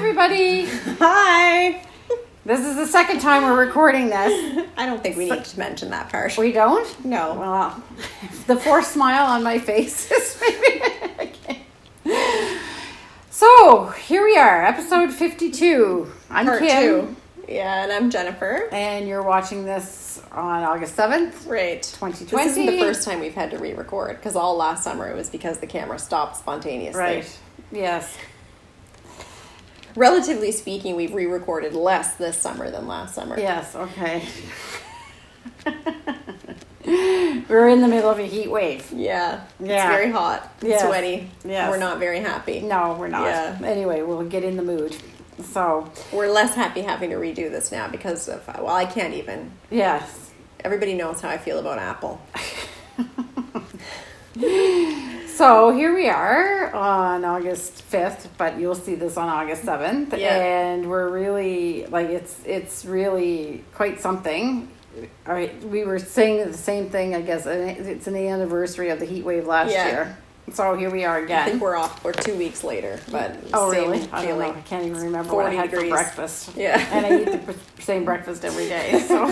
everybody. Hi. This is the second time we're recording this. I don't think we need to mention that part. We don't? No. Well, the forced smile on my face is maybe okay. So, here we are, episode 52. I'm Part Kim. 2. Yeah, and I'm Jennifer. And you're watching this on August 7th. Right. 2020. This isn't the first time we've had to re-record, because all last summer it was because the camera stopped spontaneously. Right. Yes. Relatively speaking, we've re-recorded less this summer than last summer. Yes, okay. We're in the middle of a heat wave. Yeah. It's Yeah. very hot. Yes. Sweaty. Yes. We're not very happy. No, we're not. Yeah. Anyway, we'll get in the mood. So, We're less happy having to redo this now because of, well, I can't even. yes. Everybody knows how I feel about Apple. So here we are on August 5th, but you'll see this on August 7th. Yeah. And we're really, like, it's really quite something. All right, we were saying the same thing, I guess. It's an anniversary of the heat wave last year. So here we are I again. think we're off. We're 2 weeks later, but Oh, same really? I don't know. feeling. I can't even remember what I 40 had degrees. for breakfast. Yeah. And I eat the same breakfast every day. So, All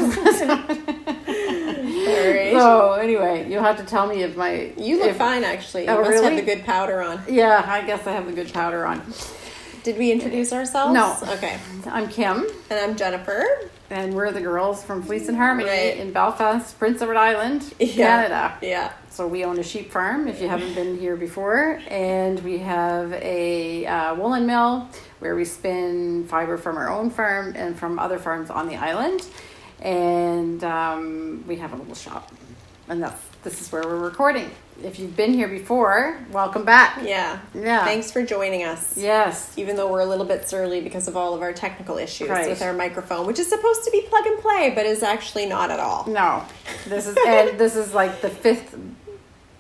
right. so anyway, you'll have to tell me if my... You look if- fine, actually. You Oh, must really? have the good powder on. Yeah, I guess I have the good powder on. Did we introduce ourselves? No. Okay. I'm Kim, And I'm Jennifer. and we're the girls from Fleece and Harmony Right. in Belfast, Prince Edward Island, Yeah. Canada. Yeah. So we own a sheep farm, if you haven't been here before, and we have a woolen mill where we spin fiber from our own farm and from other farms on the island, and we have a little shop, and this is where we're recording. If you've been here before, welcome back. Yeah. Yeah. Thanks for joining us. Yes. Even though we're a little bit surly because of all of our technical issues Right. with our microphone, which is supposed to be plug and play, but is actually not at all. No, this is like the fifth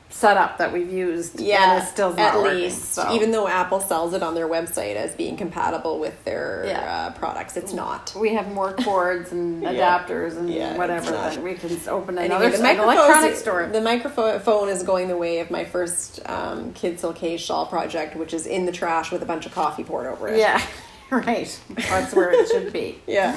setup that we've used. Yeah, and it's still not at working, least. so. Even though Apple sells it on their website as being compatible with their Yeah. products, it's not. We have more cords and Yeah. adapters and Yeah, whatever it's not. that we can open Anyway, another an electronic store. The microphone is going the way of my first Kid Silke shawl project, which is in the trash with a bunch of coffee poured over it. Yeah, right. That's where it should be. Yeah.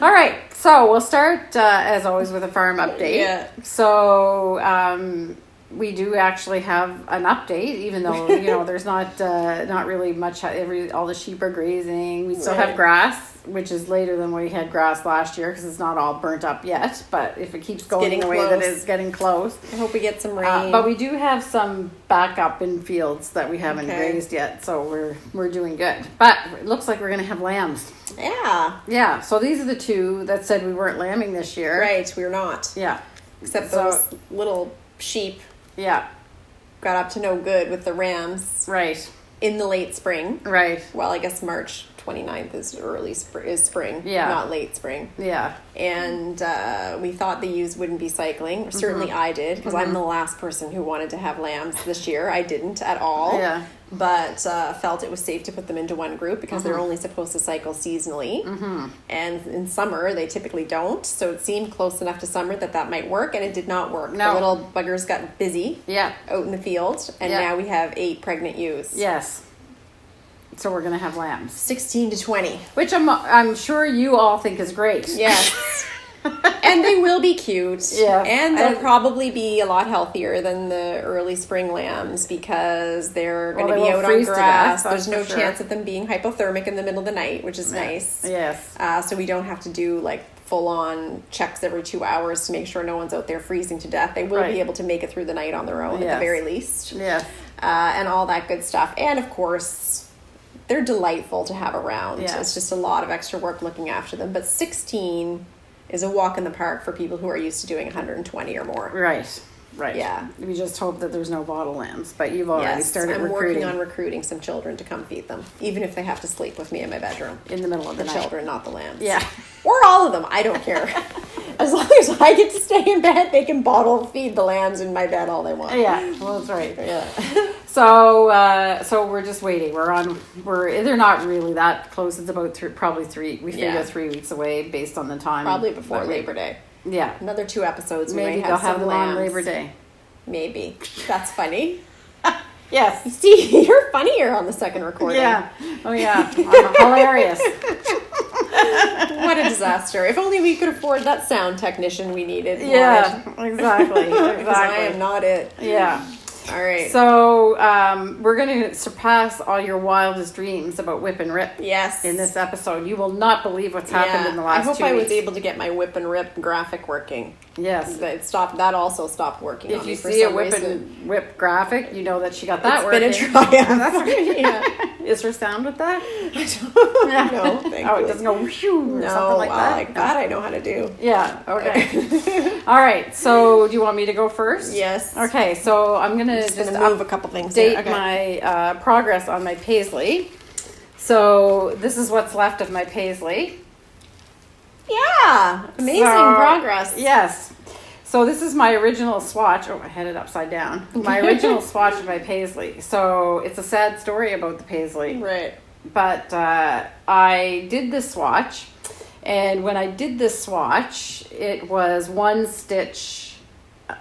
All right, so we'll start as always with a farm update. Yeah. So we do actually have an update, even though there's not really much. All the sheep are grazing. We still have Right. grass, which is later than we had grass last year because it's not all burnt up yet. But if it keeps going getting the way that close. it's getting close. I hope we get some rain. But we do have some backup in fields that we haven't Okay. grazed yet, so we're doing good. But it looks like we're going to have lambs. Yeah. Yeah, so these are the two that said we weren't lambing this year. Right, we're not. Yeah. Except So- those little sheep Yeah. got up to no good with the rams Right. in the late spring. Right. Well, I guess March 29th is spring, Yeah. not late spring. Yeah. And we thought the ewes wouldn't be cycling. Or certainly I did, because I'm the last person who wanted to have lambs this year. I didn't at all. Yeah. But felt it was safe to put them into one group because they're only supposed to cycle seasonally. And in summer, they typically don't. So it seemed close enough to summer that might work, and it did not work. No. The little buggers got busy Yeah. out in the field, and Yeah. now we have 8 pregnant ewes. Yes. So we're going to have lambs, 16 to 20. which I'm sure you all think is great. Yes. And they will be cute. Yeah. And they'll probably be a lot healthier than the early spring lambs because they're going Well, to they be won't out on freeze to grass. death, There's that's no for sure. chance of them being hypothermic in the middle of the night, which is nice. Yes. So we don't have to do like full-on checks every 2 hours to make sure no one's out there freezing to death. They will Right. be able to make it through the night on their own at Yes. the very least. Yes. And all that good stuff. And of course, they're delightful to have around. Yes. It's just a lot of extra work looking after them. But 16 is a walk in the park for people who are used to doing 120 or more. Right. Right. Yeah. We just hope that there's no bottle lambs, but you've already started I'm recruiting working on recruiting some children to come feed them, even if they have to sleep with me in my bedroom. in the middle of the The night. children, not the lambs. Yeah. Or all of them. I don't care. As long as I get to stay in bed, they can bottle feed the lambs in my bed all they want. Yeah. Well, that's right. Yeah. So we're just waiting. They're not really that close. It's about probably 3. We figure Yeah. 3 weeks away based on the time. Probably before that we- Labor Day. Yeah. Another 2 episodes. We Maybe might they'll have have some them lambs. on Labor Day. Maybe. That's funny. Yes. See, you're funnier on the second recording. Yeah. Oh, yeah. I'm hilarious. What a disaster. If only we could afford that sound technician we needed. Yeah, exactly. Because I am not it. Yeah. All right. So we're going to surpass all your wildest dreams about whip and rip. Yes. In this episode, you will not believe what's happened in the last 2 weeks. I hope I was able to get my whip and rip graphic working. Yes. That also stopped working. If you see a whip and whip graphic, you know that she got that working. It's been a triumph. That's right. Yeah. Is her sound with that? No, thankfully. Oh, it doesn't go whew or something like that? Like that I know how to do. Yeah, okay. All right, so do you want me to go first? Yes. Okay, so I'm going to just move a couple things date my progress on my Paisley. So this is what's left of my Paisley. Yeah, amazing progress. Yes. So this is my original swatch. Oh, I had it upside down. My original swatch of my Paisley. So it's a sad story about the Paisley. Right. But I did this swatch, and when I did this swatch, it was one stitch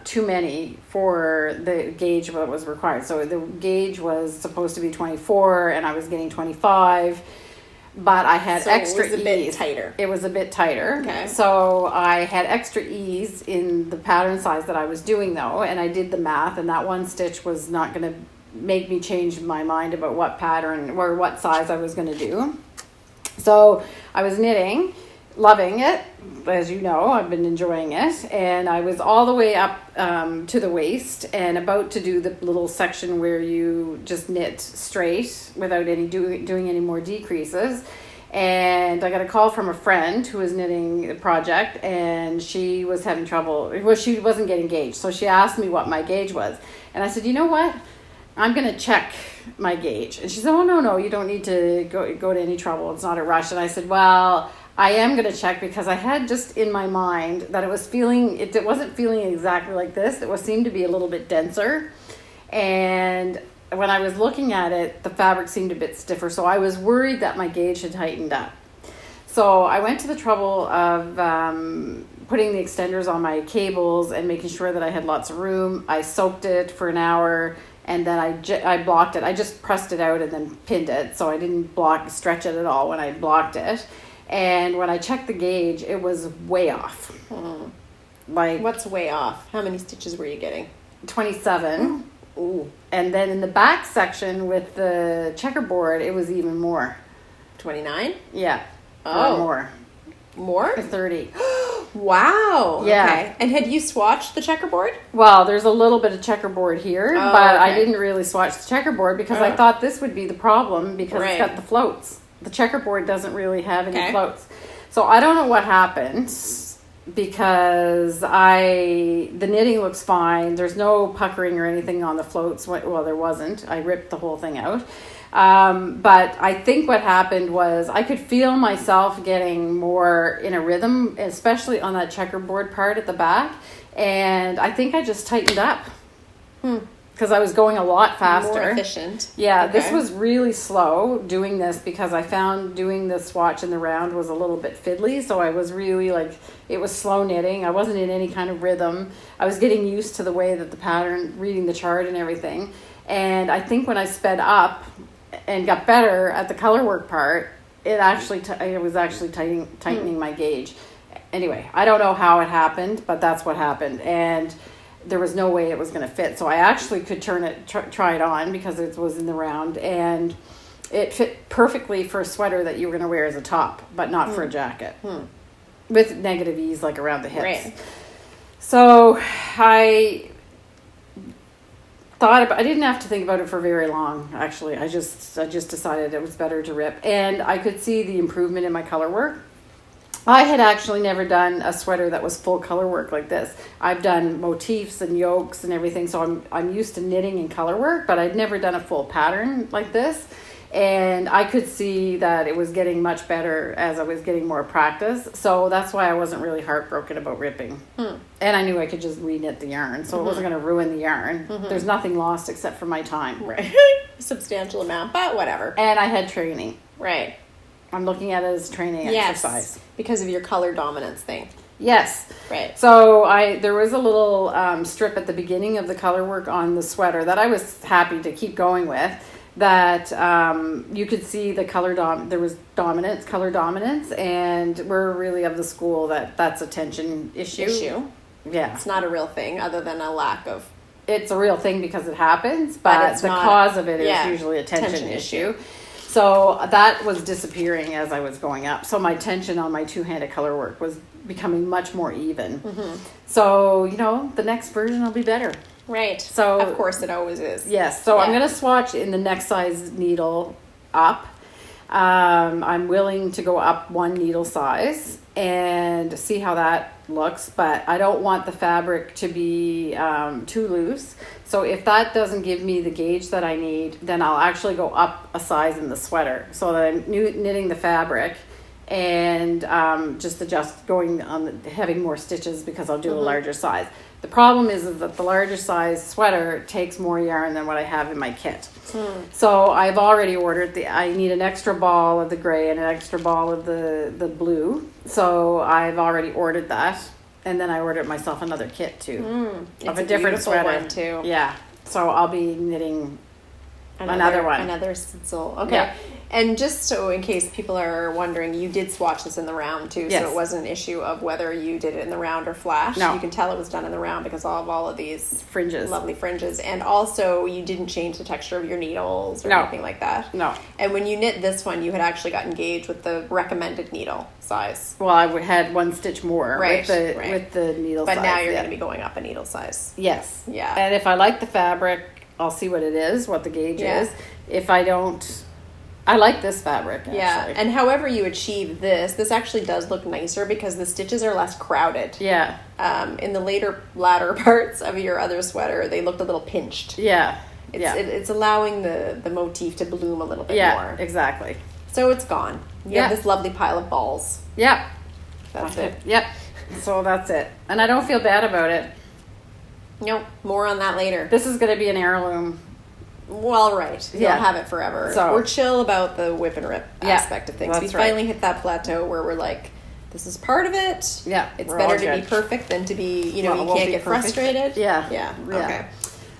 too many for the gauge what was required. So the gauge was supposed to be 24, and I was getting 25. But I had extra ease. It was a bit tighter. It was a bit tighter. Okay. So I had extra ease in the pattern size that I was doing, though, and I did the math, and that one stitch was not going to make me change my mind about what pattern or what size I was going to do. So I was knitting, loving it. As you know, I've been enjoying it, and I was all the way up to the waist and about to do the little section where you just knit straight without any doing any more decreases. And I got a call from a friend who was knitting the project, and she was having trouble. Well, she wasn't getting gauge, so she asked me what my gauge was, and I said, you know what? I'm going to check my gauge. And she said, oh, no, you don't need to go to any trouble. It's not a rush. And I said, well, I am going to check because I had just in my mind that it wasn't feeling exactly like this. It seemed to be a little bit denser. And when I was looking at it, the fabric seemed a bit stiffer. So I was worried that my gauge had tightened up. So I went to the trouble of putting the extenders on my cables and making sure that I had lots of room. I soaked it for an hour. And then I blocked it. I just pressed it out and then pinned it. So I didn't stretch it at all when I blocked it. And when I checked the gauge, it was way off. Like, what's way off? How many stitches were you getting? 27. Ooh. And then in the back section with the checkerboard, it was even more. 29? Yeah. Oh. Or more. More? 30. Wow. Yeah. Okay. And had you swatched the checkerboard? Well, there's a little bit of checkerboard here, but okay. I didn't really swatch the checkerboard because I thought this would be the problem because it's got the floats. The checkerboard doesn't really have any floats. So I don't know what happened because the knitting looks fine. There's no puckering or anything on the floats. Well, there wasn't. I ripped the whole thing out. But I think what happened was I could feel myself getting more in a rhythm, especially on that checkerboard part at the back. And I think I just tightened up because I was going a lot faster. More efficient. Yeah, okay. This was really slow doing this because I found doing the swatch in the round was a little bit fiddly. So I was really it was slow knitting. I wasn't in any kind of rhythm. I was getting used to the way that the pattern, reading the chart and everything. And I think when I sped up and got better at the color work part, it was actually tightening my gauge. Anyway, I don't know how it happened, but that's what happened. And there was no way it was going to fit. So I actually could try it on because it was in the round, and it fit perfectly for a sweater that you were going to wear as a top, but not for a jacket. With negative ease around the hips. Right. So I didn't have to think about it for very long, actually. I just decided it was better to rip. And I could see the improvement in my color work. I had actually never done a sweater that was full color work like this. I've done motifs and yokes and everything, so I'm used to knitting and color work, but I'd never done a full pattern like this. And I could see that it was getting much better as I was getting more practice. So that's why I wasn't really heartbroken about ripping. And I knew I could just re-knit the yarn, so it wasn't going to ruin the yarn. There's nothing lost except for my time. Right. Substantial amount, but whatever. And I had training. Right. I'm looking at it as training exercise. Because of your color dominance thing. Yes. Right. So there was a little strip at the beginning of the color work on the sweater that I was happy to keep going with. That you could see the color there was color dominance, and we're really of the school that's a tension issue. Yeah. It's not a real thing other than a lack of. It's a real thing because it happens, but it's the not, cause of it is usually a tension issue. So that was disappearing as I was going up. So my tension on my two-handed color work was becoming much more even. Mm-hmm. So, the next version will be better. Right. So of course it always is. Yes. So I'm going to swatch in the next size needle up. I'm willing to go up one needle size and see how that looks, but I don't want the fabric to be too loose. So if that doesn't give me the gauge that I need, then I'll actually go up a size in the sweater so that I'm knitting the fabric and just going on having more stitches because I'll do a larger size. The problem is that the larger size sweater takes more yarn than what I have in my kit. So I've already ordered I need an extra ball of the gray and an extra ball of the blue. So I've already ordered that. And then I ordered myself another kit too. Of a different sweater. One too. Yeah. So I'll be knitting another one. Another Sidsel. Okay. Yeah. And just so in case people are wondering, you did swatch this in the round too, yes. So it wasn't an issue of whether you did it in the round or flash. No. You can tell it was done in the round because of all of these fringes, lovely fringes, and also you didn't change the texture of your needles or anything like that. No. And when you knit this one, you had actually got engaged with the recommended needle size. Well, I had one stitch more with the needle size. But now you're going to be going up a needle size. Yes. Yeah. And if I like the fabric, I'll see what it is, what the gauge is. If I don't, I like this fabric, actually. Yeah, and however you achieve this actually does look nicer because the stitches are less crowded. Yeah. In the latter parts of your other sweater, they looked a little pinched. Yeah. It's allowing the motif to bloom a little bit more. Yeah, exactly. So it's gone. You have this lovely pile of balls. Yep. That's it. Yep. So that's it. And I don't feel bad about it. Nope. More on that later. This is going to be an heirloom. Well, right. You'll have it forever. So we're chill about the whip and rip aspect of things. We finally hit that plateau where we're like, this is part of it. Yeah. It's better to be perfect than to be, you can't get frustrated. Yeah. Yeah. Okay.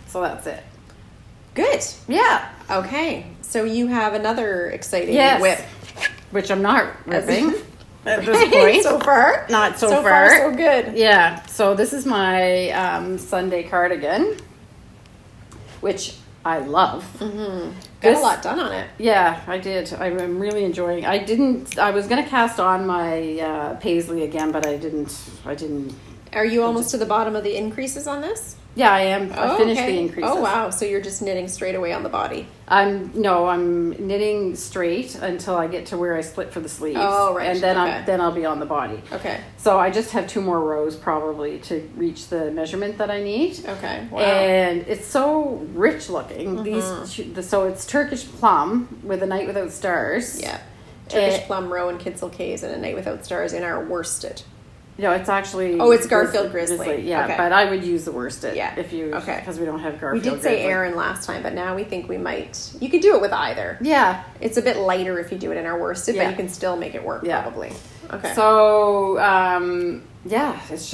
So that's it. Good. Yeah. Okay. So you have another exciting whip. Which I'm not ripping at this point. So far. Not so far. So good. Yeah. So this is my Sunday cardigan, which I love. Mm-hmm. Got a lot done on it. Yeah, I did. I'm really enjoying. I was going to cast on my Paisley again, but I didn't. Are you almost to the bottom of the increases on this? Yeah, I am. I finished the increases. Oh wow! So you're just knitting straight away on the body. I'm knitting straight until I get to where I split for the sleeves. Oh right. And then I'll be on the body. Okay. So I just have 2 more rows probably to reach the measurement that I need. Okay. Wow. And it's so rich looking. Mm-hmm. So it's Turkish plum with A Night Without Stars. Yeah. Turkish plum, row, and Kidsel K's, and A Night Without Stars in our worsted. No, it's actually... Oh, it's Garfield Grizzly. Yeah, okay. But I would use the worsted. Yeah. If you... Okay. Because we don't have Garfield Grizzly. We did say Aaron last time, but now we think we might... You could do it with either. Yeah. It's a bit lighter if you do it in our worsted, but you can still make it work, probably. Okay. So, it's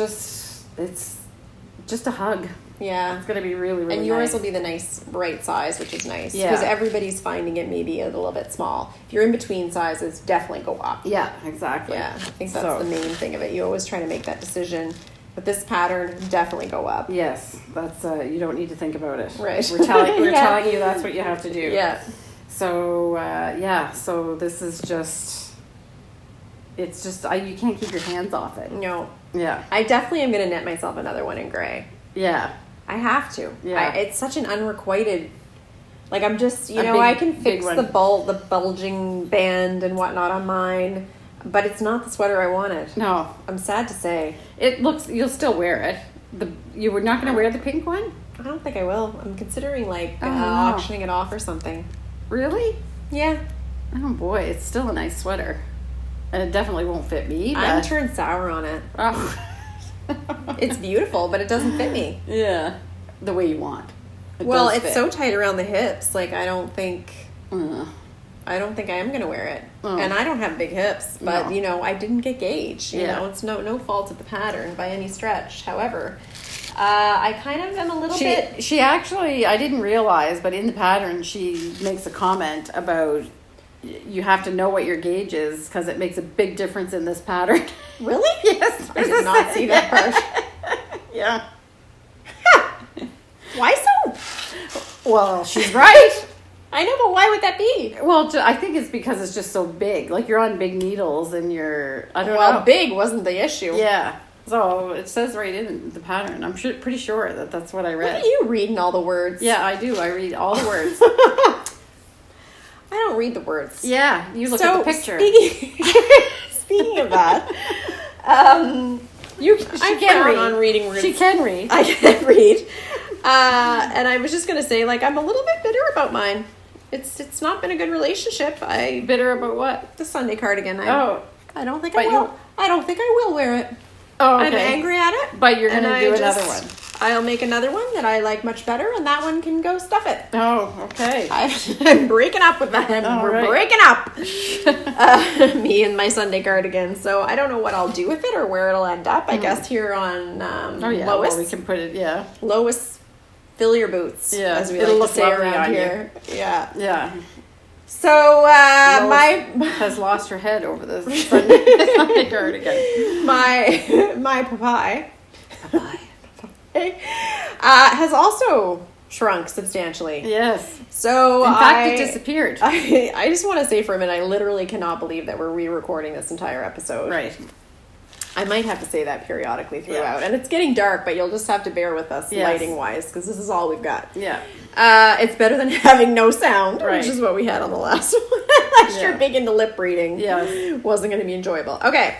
just a hug. Yeah. It's going to be really, really And yours nice. will be the nice right size, which is nice. Yeah. Because everybody's finding it maybe a little bit small. If you're in between sizes, definitely go up. Yeah, exactly. Yeah, I think that's the main thing of it. You always try to make that decision. With this pattern, definitely go up. Yes, that's you don't need to think about it. Right. We're telling you that's what you have to do. Yeah. So so this is just you can't keep your hands off it. No. Yeah. I definitely am going to knit myself another one in gray. Yeah. I have to. Yeah. It's such an unrequited. Like I'm just, I can fix the bulging band and whatnot on mine, but it's not the sweater I wanted. No, I'm sad to say. You'll still wear it. You were not going to wear the pink one? I don't think I will. I'm considering auctioning it off or something. Really? Yeah. Oh boy, it's still a nice sweater, and it definitely won't fit me. I'm turned sour on it. Oh. It's beautiful, but it doesn't fit me. Yeah, the way you want. It's so tight around the hips. Like I don't think. I don't think I am going to wear it. Oh. And I don't have big hips, but No. I didn't get gauge. You know, it's no fault of the pattern by any stretch. However, I kind of am a little bit. She actually, I didn't realize, but in the pattern, she makes a comment about you have to know what your gauge is because it makes a big difference in this pattern. Really? Yes. I did not see that part. Yeah. Why so? Well, she's right. I know, but why would that be? Well, I think it's because it's just so big. Like you're on big needles and I don't know. Well, big wasn't the issue. Yeah. So it says right in the pattern. I'm pretty sure that's what I read. Look at you reading all the words. Yeah, I do. I read all the words. I don't read the words. Yeah, you look at the picture. Speaking of that, She I can frown read. on reading words. She can read. I can read. And I was just going to say, like, I'm a little bit bitter about mine. It's not been a good relationship. Bitter about what? The Sunday cardigan. I don't think But I will. I don't think I will wear it. Oh, okay. I'm angry at it. But you're going to do another one. I'll make another one that I like much better, and that one can go stuff it. Oh, okay. I'm breaking up with that. We're breaking up. Me and my Sunday cardigan. So I don't know what I'll do with it or where it'll end up. I guess here on Lois. Well, we can put it, Lois, fill your boots. Yeah, as we it'll like look to say lovely around on here. Yeah. Yeah. So Lois has lost her head over the Sunday cardigan. my Pabaigh has also shrunk substantially. Yes. So in fact, it disappeared. I just want to say for a minute, I literally cannot believe that we're re-recording this entire episode. Right. I might have to say that periodically throughout. And it's getting dark, but you'll just have to bear with us lighting-wise, because this is all we've got. Yeah. It's better than having no sound, right. which is what we had on the last one. Last year, big into lip reading. Yes. Wasn't going to be enjoyable. Okay.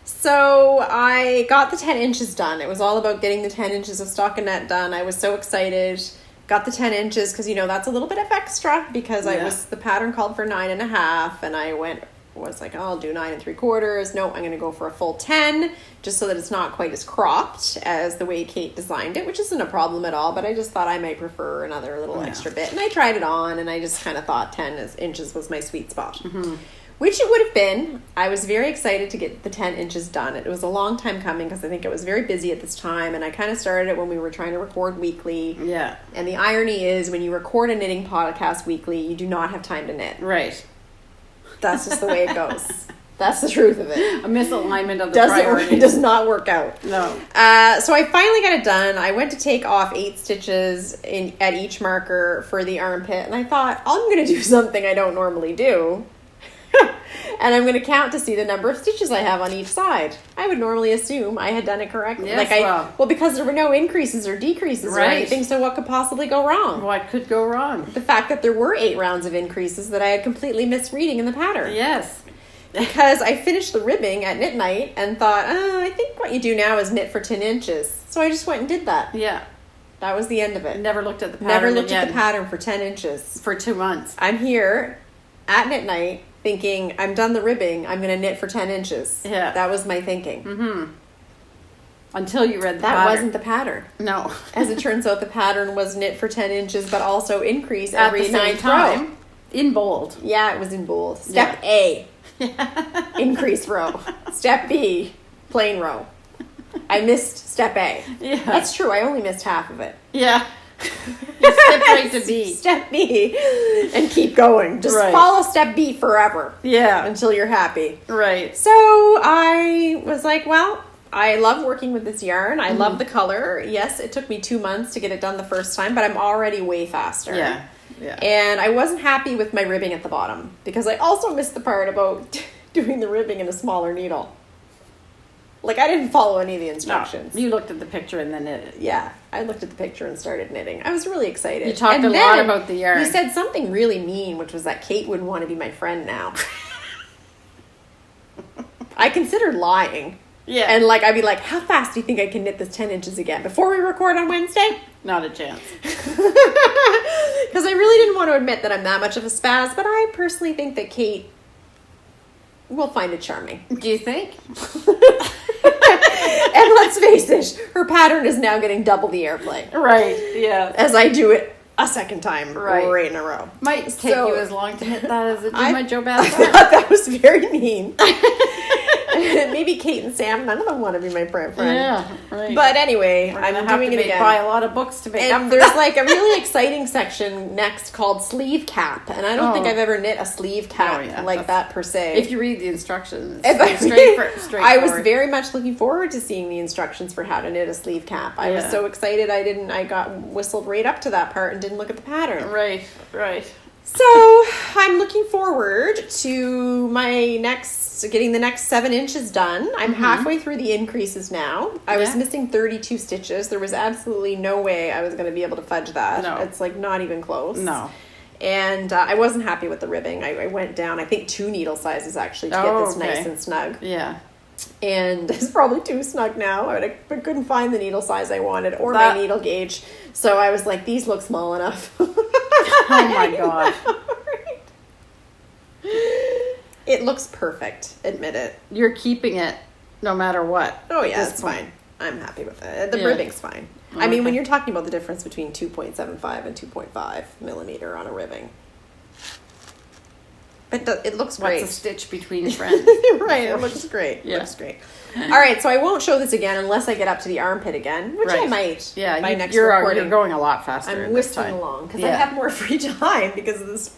So I got the 10 inches done. It was all about getting the 10 inches of stockinette done. I was so excited. Got the 10 inches because, that's a little bit of extra because the pattern called for 9.5 and I was like, I'll do 9 3/4. No, I'm going to go for a full 10 just so that it's not quite as cropped as the way Kate designed it, which isn't a problem at all, but I just thought I might prefer another little extra bit. And I tried it on and I just kind of thought 10 inches was my sweet spot. Mm-hmm. Which it would have been. I was very excited to get the 10 inches done. It was a long time coming because I think I was very busy at this time. And I kind of started it when we were trying to record weekly. Yeah. And the irony is when you record a knitting podcast weekly, you do not have time to knit. Right. That's just the way it goes. That's the truth of it. A misalignment of the priorities. It does not work out. No. So I finally got it done. I went to take off 8 stitches at each marker for the armpit. And I thought, I'm going to do something I don't normally do. And I'm going to count to see the number of stitches I have on each side. I would normally assume I had done it correctly. Yes, well, because there were no increases or decreases or anything, so what could possibly go wrong? What could go wrong? The fact that there were 8 rounds of increases that I had completely misreading in the pattern. Yes. Because I finished the ribbing at knit night and thought, I think what you do now is knit for 10 inches. So I just went and did that. Yeah. That was the end of it. Never looked at the pattern Never looked at the pattern for 10 inches. For 2 months. I'm here at knit night thinking, I'm done the ribbing, I'm going to knit for 10 inches. Yeah. That was my thinking. Mm-hmm. Until you read the pattern. That wasn't the pattern. No. As it turns out, the pattern was knit for 10 inches, but also increase every 9th row. In bold. Yeah, it was in bold. Step A, increase row. Step B, plain row. I missed step A. Yeah. That's true, I only missed half of it. Yeah. Step right to B. Step B and keep going. Just follow step B forever. Yeah. Until you're happy. Right. So I was like, well, I love working with this yarn. I love the color. Yes, it took me 2 months to get it done the first time, but I'm already way faster. Yeah. Yeah. And I wasn't happy with my ribbing at the bottom because I also missed the part about doing the ribbing in a smaller needle. Like, I didn't follow any of the instructions. No, you looked at the picture and then knitted. Yeah, I looked at the picture and started knitting. I was really excited. You talked a lot about the yarn. You said something really mean, which was that Kate wouldn't want to be my friend now. I considered lying. Yeah. And, I'd be like, how fast do you think I can knit this 10 inches again? Before we record on Wednesday? Not a chance. Because I really didn't want to admit that I'm that much of a spaz, but I personally think that Kate will find it charming. Do you think? And let's face it, her pattern is now getting double the airplay. Right, yeah. As I do it a second time right in a row. Might take you as long to knit that as it did my Joe I Bass. thought that was very mean. Maybe Kate and Sam, none of them want to be my friend. Yeah, right. But anyway, We're I'm gonna have doing to it again. buy a lot of books to make And up. there's like a really exciting section next called sleeve cap, and I don't think I've ever knit a sleeve cap like that per se. If you read the instructions, I was very much looking forward to seeing the instructions for how to knit a sleeve cap. I was so excited I got whistled right up to that part and didn't look at the pattern. Right. So I'm looking forward to getting the next 7 inches done. I'm halfway through the increases now. I was missing 32 stitches. There was absolutely no way I was going to be able to fudge that. No. It's like not even close. No. And I wasn't happy with the ribbing. I went down, I think 2 needle sizes actually to get this nice and snug. Yeah. And it's probably too snug now. I couldn't find the needle size I wanted or my needle gauge. So I was like, these look small enough. Oh my god. Right. It looks perfect, admit it. You're keeping it no matter what. Oh yeah, it's fine. I'm happy with it. The ribbing's fine. Okay. I mean, when you're talking about the difference between 2.75 and 2.5 millimeter on a ribbing. It looks great. What's a stitch between friends? Right, it looks great. Yeah. Looks great. All right, so I won't show this again unless I get up to the armpit again, which I might. Yeah, by next you're recording. going a lot faster. I'm whistling along because I have more free time because of this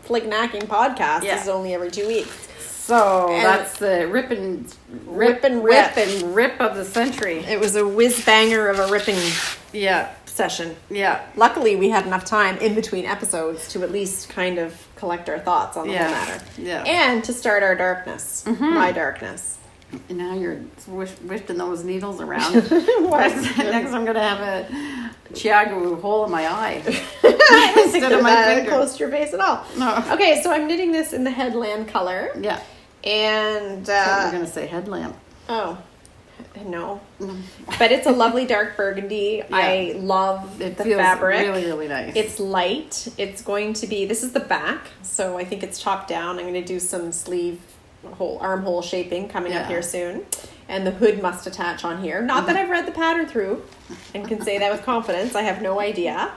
flick-knacking podcast. This is only every 2 weeks. So that's the rip and rip of the century. It was a whiz banger of a ripping session. Yeah. Luckily, we had enough time in between episodes to at least kind of collect our thoughts on the whole matter. Yeah. And to start our darkness, my darkness. And now you're whipping those needles around. Next, I'm going to have a Chiago hole in my eye. Instead of my finger. Close to your face at all. No. Okay, so I'm knitting this in the headland color. Yeah. And I was going to say headlamp. Oh, no. But it's a lovely dark burgundy. Yeah. I love the fabric. Really, really nice. It's light. It's going to be, this is the back, so I think it's chopped down. I'm going to do some sleeve armhole shaping coming up here soon. And the hood must attach on here. Not that I've read the pattern through and can say that with confidence. I have no idea.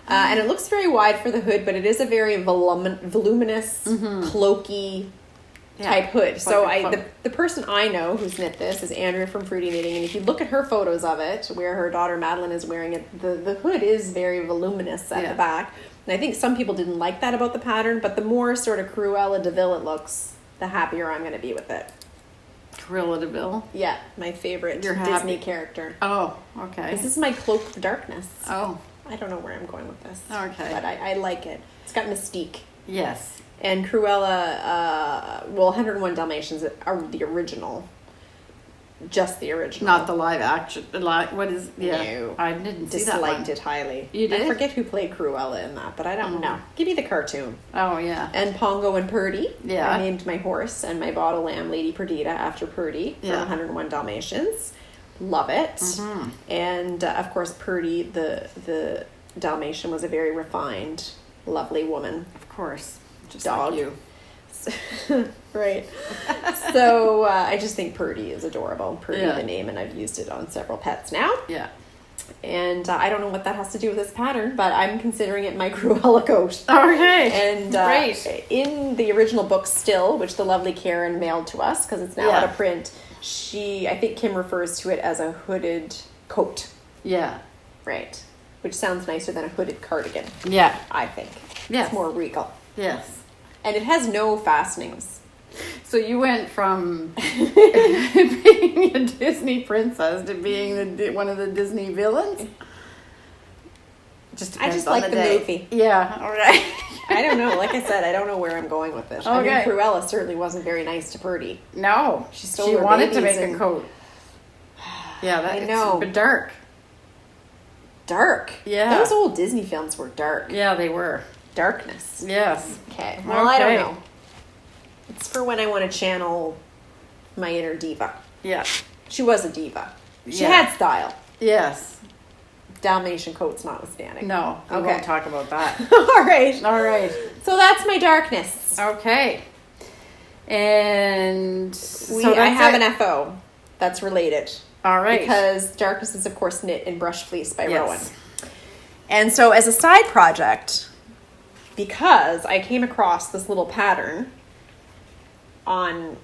And it looks very wide for the hood, but it is a very voluminous, cloaky type hood. So the person I know who's knit this is Andrea from Fruity Knitting, and if you look at her photos of it, where her daughter Madeline is wearing it, the hood is very voluminous at the back. And I think some people didn't like that about the pattern, but the more sort of Cruella de Vil it looks, the happier I'm going to be with it. Cruella de Vil? Yeah, my favorite Disney character. Oh, okay. This is my cloak of darkness. Oh. I don't know where I'm going with this. Okay. But I like it. It's got mystique. Yes. And Cruella, 101 Dalmatians are the original. Just the original. Not the live action. What is... Yeah. No. I didn't see that one. Disliked it highly. You did? I forget who played Cruella in that, but I don't know. Give me the cartoon. Oh, yeah. And Pongo and Purdy. Yeah. I named my horse and my bottle lamb Lady Perdita after Purdy from 101 Dalmatians. Love it. Mm-hmm. And, of course, Purdy, the Dalmatian, was a very refined, lovely woman. Of course. Just dog. Like you. Right. So I just think Purdy is adorable. Purdy, the name, and I've used it on several pets now. Yeah. And I don't know what that has to do with this pattern, but I'm considering it my Cruella coat. Okay. And in the original book still, which the lovely Karen mailed to us because it's now out of print, I think Kim refers to it as a hooded coat. Yeah. Right. Which sounds nicer than a hooded cardigan. Yeah. I think. Yes. It's more regal. Yes. And it has no fastenings. So you went from being a Disney princess to being one of the Disney villains? I just like the movie. Yeah, all right. I don't know. Like I said, I don't know where I'm going with this. Okay. I mean, Cruella certainly wasn't very nice to Purdy. No. She wanted to make a coat. Yeah, I know. But dark. Dark? Yeah. Those old Disney films were dark. Yeah, they were. Darkness. Yes. Okay. Well, I don't know. It's for when I want to channel my inner diva. Yeah. She was a diva. She had style. Yes. Dalmatian coats notwithstanding. No. We won't talk about that. All right. All right. So that's my darkness. Okay. And I have an FO that's related. All right. Because darkness is, of course, knit in brush fleece by Rowan. And so as a side project, because I came across this little pattern on,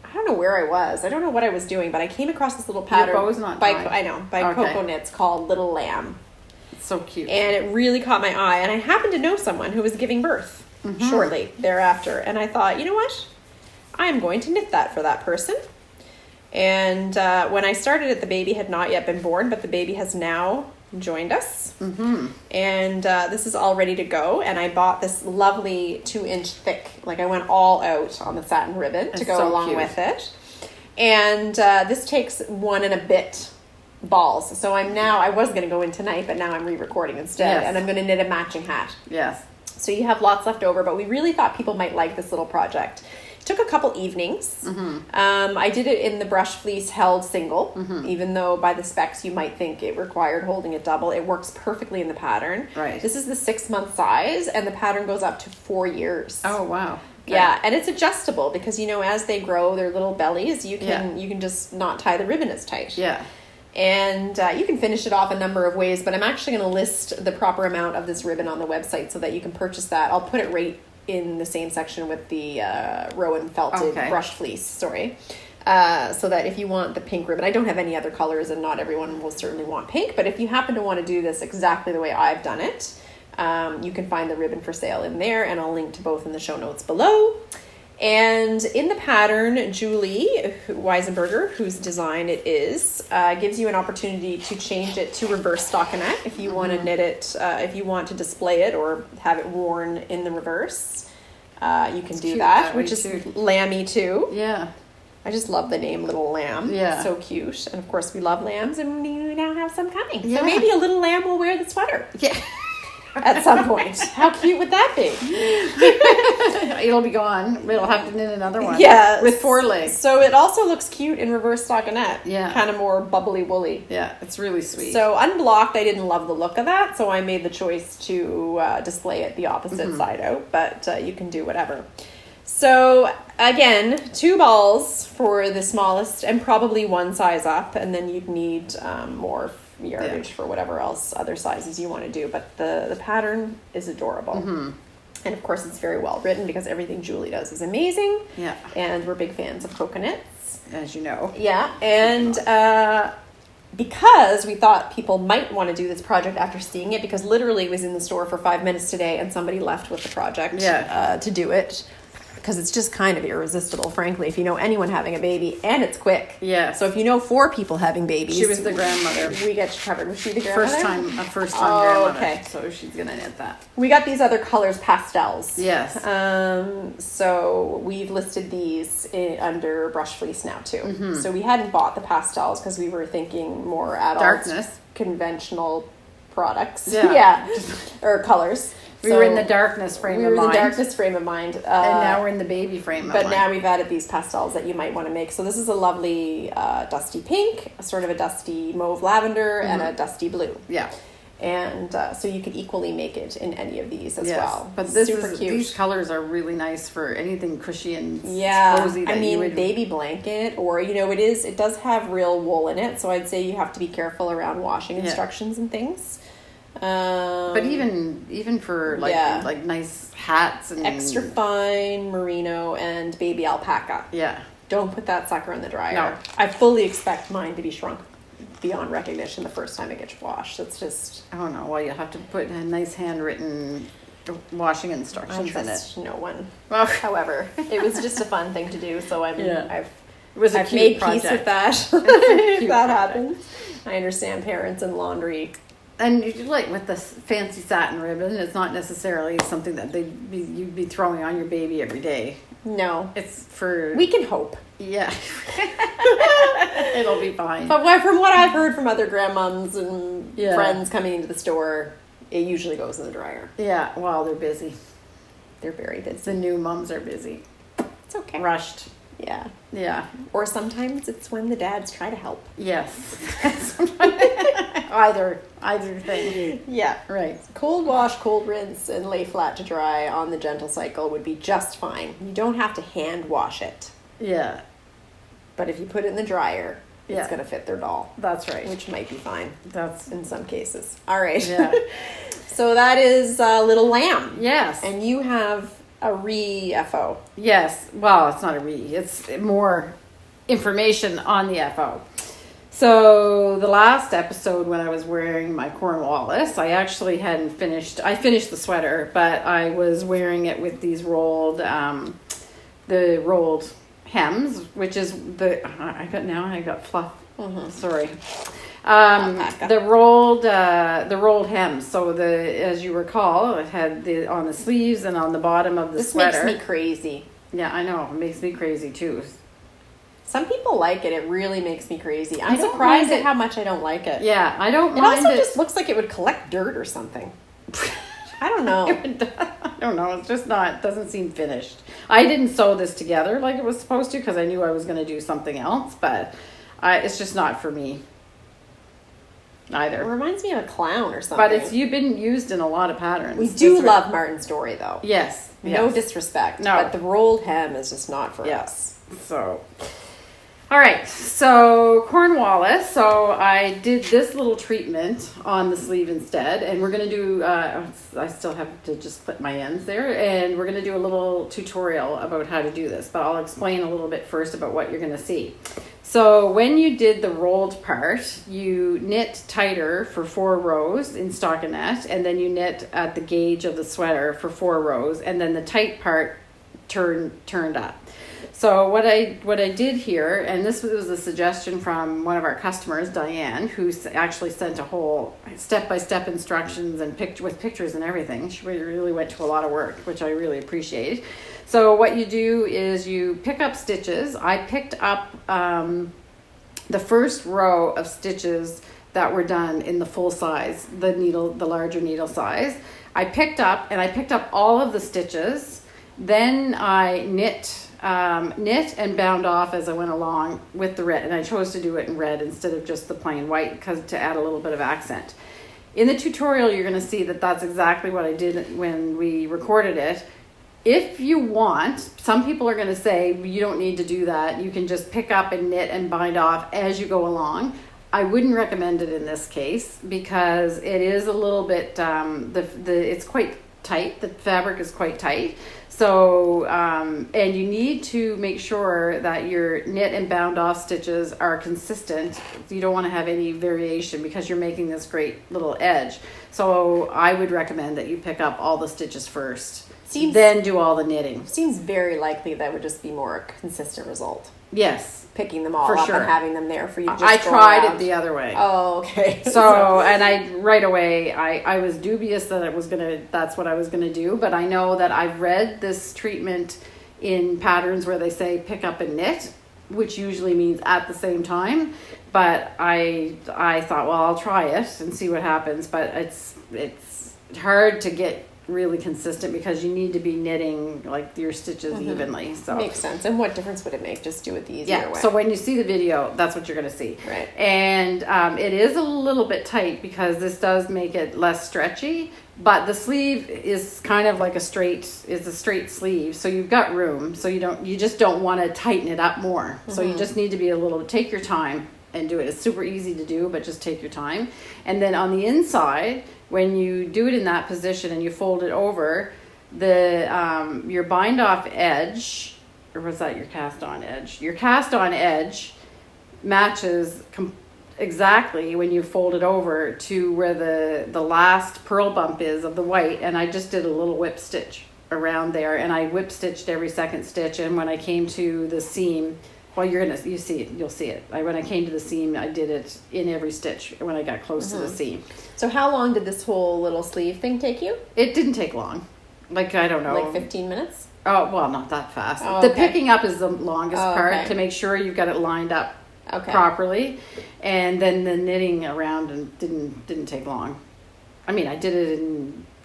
I don't know where I was. I don't know what I was doing, but I came across this little pattern Your bow's not tied. by Okay. Cocoknits called Little Lamb. It's so cute. And it really caught my eye. And I happened to know someone who was giving birth shortly thereafter. And I thought, you know what? I'm going to knit that for that person. And when I started it, the baby had not yet been born, but the baby has now joined us. And this is all ready to go. And I bought this lovely 2-inch thick, like I went all out on the satin ribbon to go along with it. And this takes 1 and a bit balls. So I was going to go in tonight, but now I'm re-recording instead. Yes. And I'm going to knit a matching hat. Yes. So you have lots left over, but we really thought people might like this little project. It took a couple evenings. I did it in the brush fleece held single, even though by the specs you might think it required holding it double. It works perfectly in the pattern. Right. This is the 6-month size, and the pattern goes up to 4 years. Oh, wow. Okay. Yeah, and it's adjustable because, you know, as they grow their little bellies, you can just not tie the ribbon as tight. Yeah. And you can finish it off a number of ways, but I'm actually going to list the proper amount of this ribbon on the website so that you can purchase that. I'll put it right in the same section with the Rowan felted brushed fleece, so that if you want the pink ribbon, I don't have any other colors and not everyone will certainly want pink, but if you happen to want to do this exactly the way I've done it, you can find the ribbon for sale in there, and I'll link to both in the show notes below. And in the pattern, Julie Weisenberger, whose design it is, gives you an opportunity to change it to reverse stockinette if you want to knit it, if you want to display it or have it worn in the reverse. You can do that, which is lammy too. Yeah. I just love the name Little Lamb. Yeah. So cute. And of course we love lambs, and we now have some coming. Yeah. So maybe a little lamb will wear the sweater. Yeah. At some point. How cute would that be? It'll be gone. We'll have to knit another one. Yeah. With 4 legs. So it also looks cute in reverse stockinette. Yeah. Kind of more bubbly woolly. Yeah, it's really sweet. So unblocked, I didn't love the look of that, so I made the choice to display it the opposite side out, but you can do whatever. So again, 2 balls for the smallest and probably 1 size up, and then you'd need more yardage for whatever else other sizes you want to do, but the pattern is adorable. And of course it's very well written because everything Julie does is amazing. Yeah. And we're big fans of Cocoknits, as you know. Yeah. And because we thought people might want to do this project after seeing it, because literally it was in the store for 5 minutes today and somebody left with the project to do it. Because it's just kind of irresistible, frankly, if you know anyone having a baby, and it's quick. Yeah. So if you know 4 people having babies, She was the grandmother. We get you covered. Was she the grandmother? First time grandmother. Okay. So she's gonna knit that. We got these other colors, pastels. Yes. So we've listed these under brush fleece now too. So we hadn't bought the pastels because we were thinking more adult, Darkness. Conventional products. Yeah. Or colors. We were in the darkness frame of mind. We were in the darkness frame of mind. And now we're in the baby frame of mind. But now we've added these pastels that you might want to make. So this is a lovely dusty pink, a sort of a dusty mauve lavender, and a dusty blue. Yeah. And so you could equally make it in any of these as well. But Super cute. These colors are really nice for anything cushy and I cozy. mean, baby blanket, or it does have real wool in it, so I'd say you have to be careful around washing instructions and things. But even for like nice hats and extra fine merino and baby alpaca. Yeah. Don't put that sucker in the dryer. No. I fully expect mine to be shrunk beyond recognition the first time it gets washed. It's just... Oh no, well, you'll have to put a nice handwritten washing instructions in it. trust no one. Well, However, it was just a fun thing to do, so I've cute made peace with that. If that happens. I understand parents and laundry. And like with the fancy satin ribbon, it's not necessarily something that you'd be throwing on your baby every day. No. It's for... We can hope. Yeah. It'll be fine. But from what I've heard from other grandmoms and friends coming into the store, it usually goes in the dryer. Yeah, well, they're busy. They're very busy. The new mums are busy. It's okay. Rushed. Yeah. Yeah. Or sometimes it's when the dads try to help. Yes. Either thing. Yeah. Right. Cold wash, cold rinse, and lay flat to dry on the gentle cycle would be just fine. You don't have to hand wash it. Yeah. But if you put it in the dryer, it's going to fit their doll. That's right. Which might be fine. That's in some cases. All right. Yeah. So that is Little Lamb. Yes. And you have a re-FO. Yes. Well, it's not a re. It's more information on the FO. So the last episode when I was wearing my Cornwallis, I actually hadn't finished. I finished the sweater, but I was wearing it with these rolled, the rolled hems, which is I got fluff. Mm-hmm. Sorry. The rolled hems. So as you recall, it had on the sleeves and on the bottom of the sweater. This makes me crazy. Yeah, I know. It makes me crazy too. Some people like it. It really makes me crazy. I'm surprised at how much I don't like it. Yeah, I don't mind it. It also just looks like it would collect dirt or something. I don't know. I don't know. It's just not, doesn't seem finished. I didn't sew this together like it was supposed to because I knew I was going to do something else, but it's just not for me either. It reminds me of a clown or something. But you've been used in a lot of patterns. We do love Martin Storey though. Yes. No disrespect. No. But the rolled hem is just not for us. So... All right, so Cornwallis, so I did this little treatment on the sleeve instead, and we're going to do, I still have to just clip my ends there, and we're going to do a little tutorial about how to do this, but I'll explain a little bit first about what you're going to see. So when you did the rolled part, you knit tighter for 4 rows in stockinette, and then you knit at the gauge of the sweater for 4 rows, and then the tight part turned up. So what I did here, and this was a suggestion from one of our customers, Diane, who actually sent a whole step-by-step instructions and with pictures and everything. She really went to a lot of work, which I really appreciate. So what you do is you pick up stitches. I picked up the first row of stitches that were done in the full size, the larger needle size. I picked up all of the stitches. Then I knit and bound off as I went along with the red, and I chose to do it in red instead of just the plain white to add a little bit of accent. In the tutorial, you're going to see that that's exactly what I did when we recorded it. If you want, some people are going to say you don't need to do that. You can just pick up and knit and bind off as you go along. I wouldn't recommend it in this case because it is a little bit, it's quite tight. The fabric is quite tight. So, and you need to make sure that your knit and bound off stitches are consistent. You don't want to have any variation because you're making this great little edge. So I would recommend that you pick up all the stitches first, then do all the knitting. Seems very likely that would just be more a consistent result. Yes. Picking them all for up sure. And having them there for you to just I go tried around. it the other way. Oh, okay. So, and I right away, I was dubious that that's what I was going to do, but I know that I've read this treatment in patterns where they say pick up and knit, which usually means at the same time, but I thought, well, I'll try it and see what happens, but it's hard to get really consistent because you need to be knitting like your stitches evenly. So makes sense. And what difference would it make? Just do it the easier way. So when you see the video, that's what you're going to see. Right. And it is a little bit tight because this does make it less stretchy, but the sleeve is kind of like a straight sleeve. So you've got room. So you just don't want to tighten it up more. So you just need to be take your time and do it. It's super easy to do, but just take your time. And then on the inside, when you do it in that position and you fold it over, your bind off edge, or was that your cast on edge? Your cast on edge matches exactly when you fold it over to where the last purl bump is of the white, and I just did a little whip stitch around there, and I whip stitched every second stitch, and when I came to the seam, well, you'll see it. When I came to the seam, I did it in every stitch when I got close to the seam. So how long did this whole little sleeve thing take you? It didn't take long. I don't know. Like 15 minutes? Oh, well, not that fast. Oh, the okay. picking up is the longest part to make sure you've got it lined up properly. And then the knitting around and didn't take long. I mean, I did it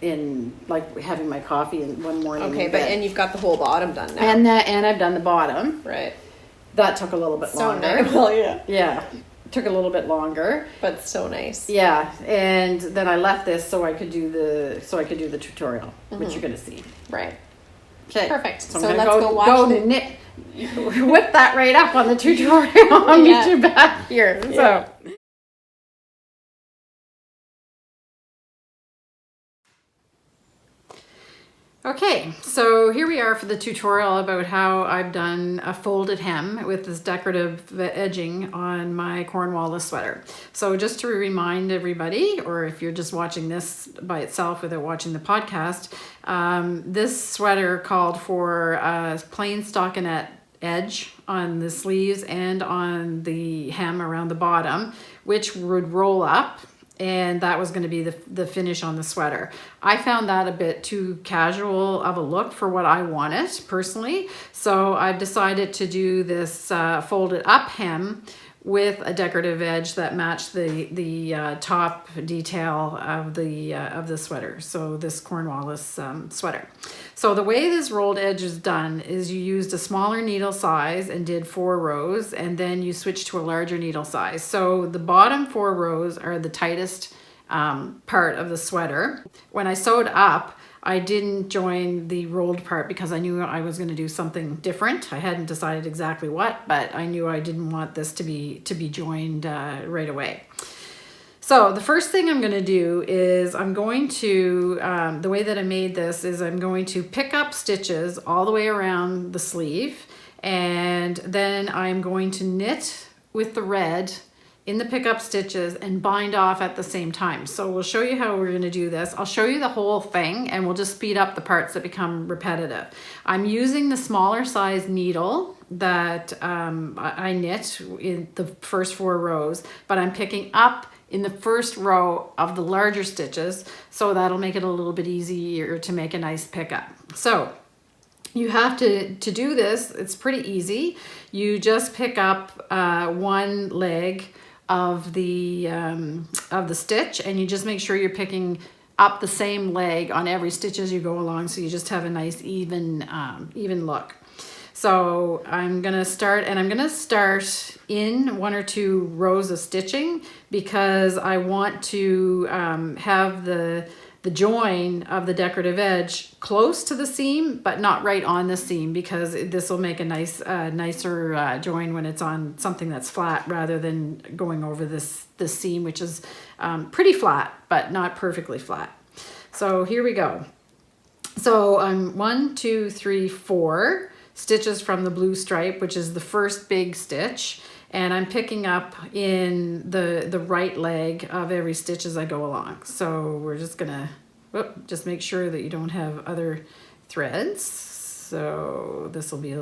in like having my coffee in one morning. Okay, and you've got the whole bottom done now. And I've done the bottom. Right. That took a little bit longer. Nice. Well, yeah. Yeah. Took a little bit longer. But so nice. Yeah. And then I left this so I could do the tutorial, which you're going to see. Right. Okay. Perfect. So I'm let's gonna go watch go the knit. Whip that right up on the tutorial. I'll meet you back here. Yeah. So. Okay, so here we are for the tutorial about how I've done a folded hem with this decorative edging on my Cornwallis sweater. So just to remind everybody, or if you're just watching this by itself without watching the podcast, this sweater called for a plain stockinette edge on the sleeves and on the hem around the bottom, which would roll up. And that was going to be the finish on the sweater. I found that a bit too casual of a look for what I wanted personally. So I've decided to do this folded up hem with a decorative edge that matched the top detail of the sweater. So this Cornwallis sweater. So the way this rolled edge is done is you used a smaller needle size and did 4 rows, and then you switch to a larger needle size. So the bottom 4 rows are the tightest part of the sweater. When I sewed up, I didn't join the rolled part because I knew I was going to do something different. I hadn't decided exactly what, but I knew I didn't want this to be joined right away. So the first thing I'm going to do is I'm going to, the way that I made this is I'm going to pick up stitches all the way around the sleeve, and then I'm going to knit with the red in the pickup stitches and bind off at the same time. So we'll show you how we're going to do this. I'll show you the whole thing and we'll just speed up the parts that become repetitive. I'm using the smaller size needle that I knit in the first 4 rows, but I'm picking up in the first row of the larger stitches, so that'll make it a little bit easier to make a nice pickup. So you have to do this, it's pretty easy. You just pick up one leg of the stitch, and you just make sure you're picking up the same leg on every stitch as you go along, so you just have a nice even look. So I'm gonna start, and I'm gonna start in 1 or 2 rows of stitching because I want to have the join of the decorative edge close to the seam, but not right on the seam, because this will make a nicer join when it's on something that's flat rather than going over this seam, which is pretty flat, but not perfectly flat. So here we go. So I'm 1, 2, 3, 4 stitches from the blue stripe, which is the first big stitch, and I'm picking up in the right leg of every stitch as I go along. So we're just gonna just make sure that you don't have other threads. So this will be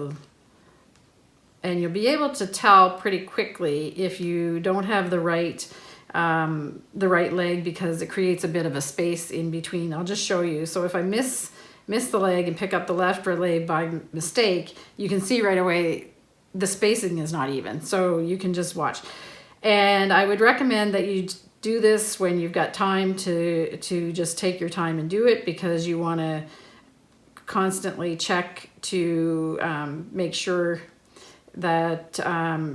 and you'll be able to tell pretty quickly if you don't have the right leg, because it creates a bit of a space in between. I'll just show you. So if I miss the leg and pick up the left leg by mistake, you can see right away the spacing is not even, so you can just watch. And I would recommend that you do this when you've got time to just take your time and do it, because you want to constantly check to make sure that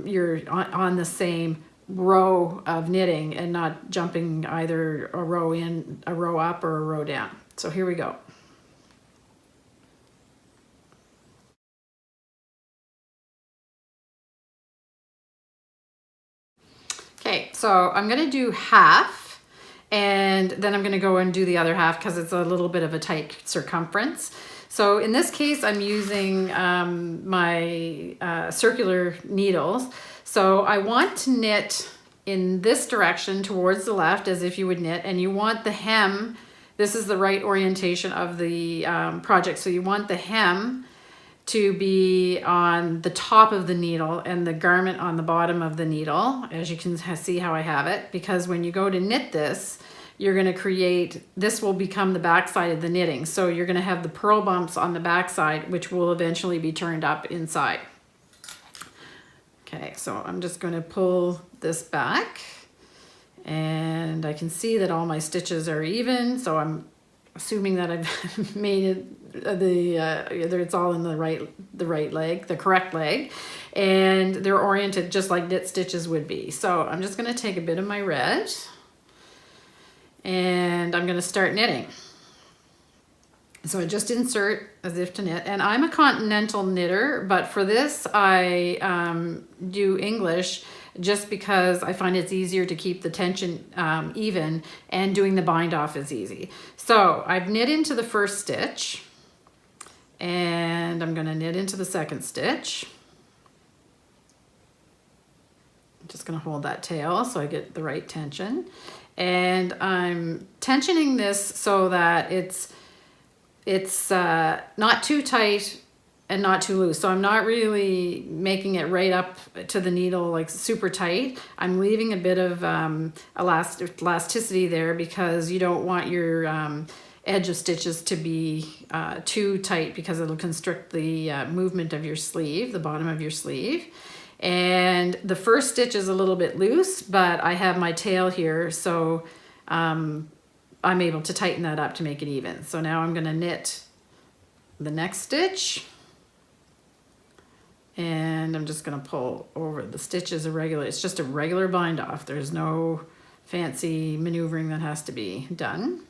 you're on the same row of knitting and not jumping either a row in, a row up, or a row down. So here we go. Okay, so I'm going to do half, and then I'm going to go and do the other half because it's a little bit of a tight circumference. So in this case, I'm using my circular needles. So I want to knit in this direction towards the left, as if you would knit, and you want the hem, this is the right orientation of the project. So you want the hem to be on the top of the needle and the garment on the bottom of the needle, as you can see how I have it, because when you go to knit this, you're going to create, this will become the back side of the knitting. So you're going to have the purl bumps on the back side, which will eventually be turned up inside. Okay, so I'm just going to pull this back, and I can see that all my stitches are even, so I'm assuming that I've made it it's all in the right leg, the correct leg, and they're oriented just like knit stitches would be. So I'm just going to take a bit of my red, and I'm going to start knitting. So I just insert as if to knit, and I'm a continental knitter, but for this I do English just because I find it's easier to keep the tension even, and doing the bind off is easy. So I've knit into the first stitch, and I'm going to knit into the second stitch. I'm just going to hold that tail so I get the right tension, and I'm tensioning this so that it's not too tight and not too loose. So I'm not really making it right up to the needle like super tight. I'm leaving a bit of elasticity there because you don't want your edge of stitches to be too tight, because it'll constrict the movement of your sleeve, the bottom of your sleeve. And the first stitch is a little bit loose, but I have my tail here, so I'm able to tighten that up to make it even. So now I'm going to knit the next stitch, and I'm just going to pull over. The stitch is it's just a regular bind off. There's no fancy maneuvering that has to be done.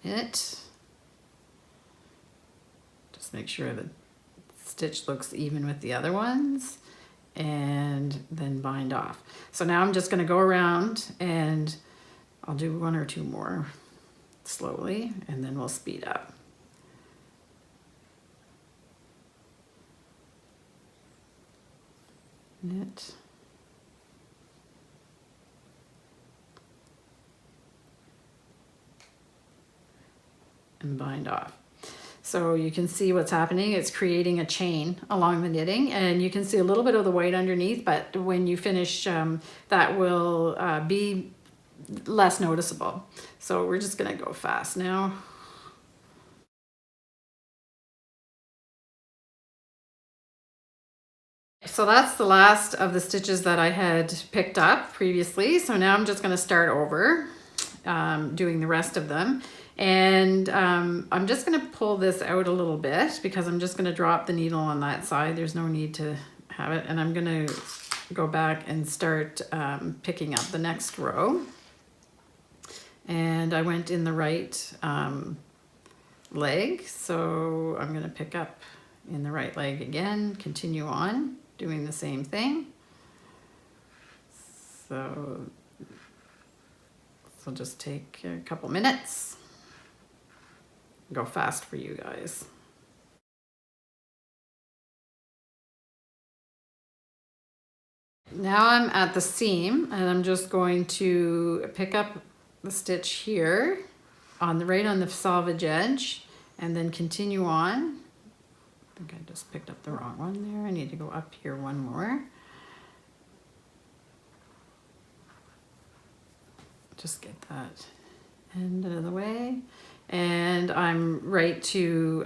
Just make sure the stitch looks even with the other ones, and then bind off. So now I'm just going to go around, and I'll do one or two more slowly, and then we'll speed up. Knit. And bind off. So you can see what's happening. It's creating a chain along the knitting, and you can see a little bit of the white underneath, but when you finish, that will be less noticeable. So we're just going to go fast now. So that's the last of the stitches that I had picked up previously. So now I'm just going to start over doing the rest of them. And I'm just going to pull this out a little bit because I'm just going to drop the needle on that side. There's no need to have it. And I'm going to go back and start picking up the next row. And I went in the right leg, so I'm going to pick up in the right leg again, continue on doing the same thing. So just take a couple minutes. Go fast for you guys. Now I'm at the seam, and I'm just going to pick up the stitch here on the right on the selvage edge, and then continue on. I think I just picked up the wrong one there. I need to go up here one more. Just get that end out of the way, and I'm right to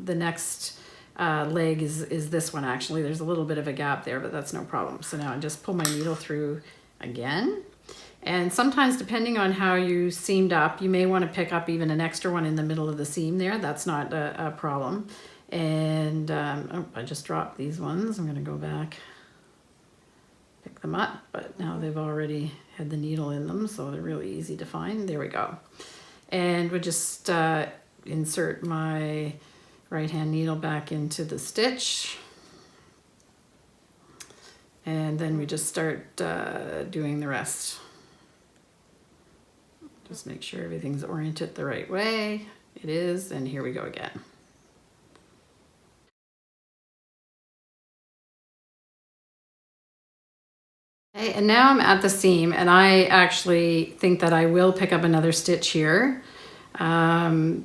the next leg is this one. Actually, there's a little bit of a gap there, but that's no problem. So now I just pull my needle through again. And sometimes, depending on how you seamed up, you may want to pick up even an extra one in the middle of the seam there. That's not a problem. And oh, I just dropped these ones. I'm going to go back, pick them up, but now they've already had the needle in them, so they're really easy to find. There we go. And we'll just insert my right hand needle back into the stitch. And then we just start doing the rest. Just make sure everything's oriented the right way. It is, and here we go again. Okay, and now I'm at the seam, and I actually think that I will pick up another stitch here because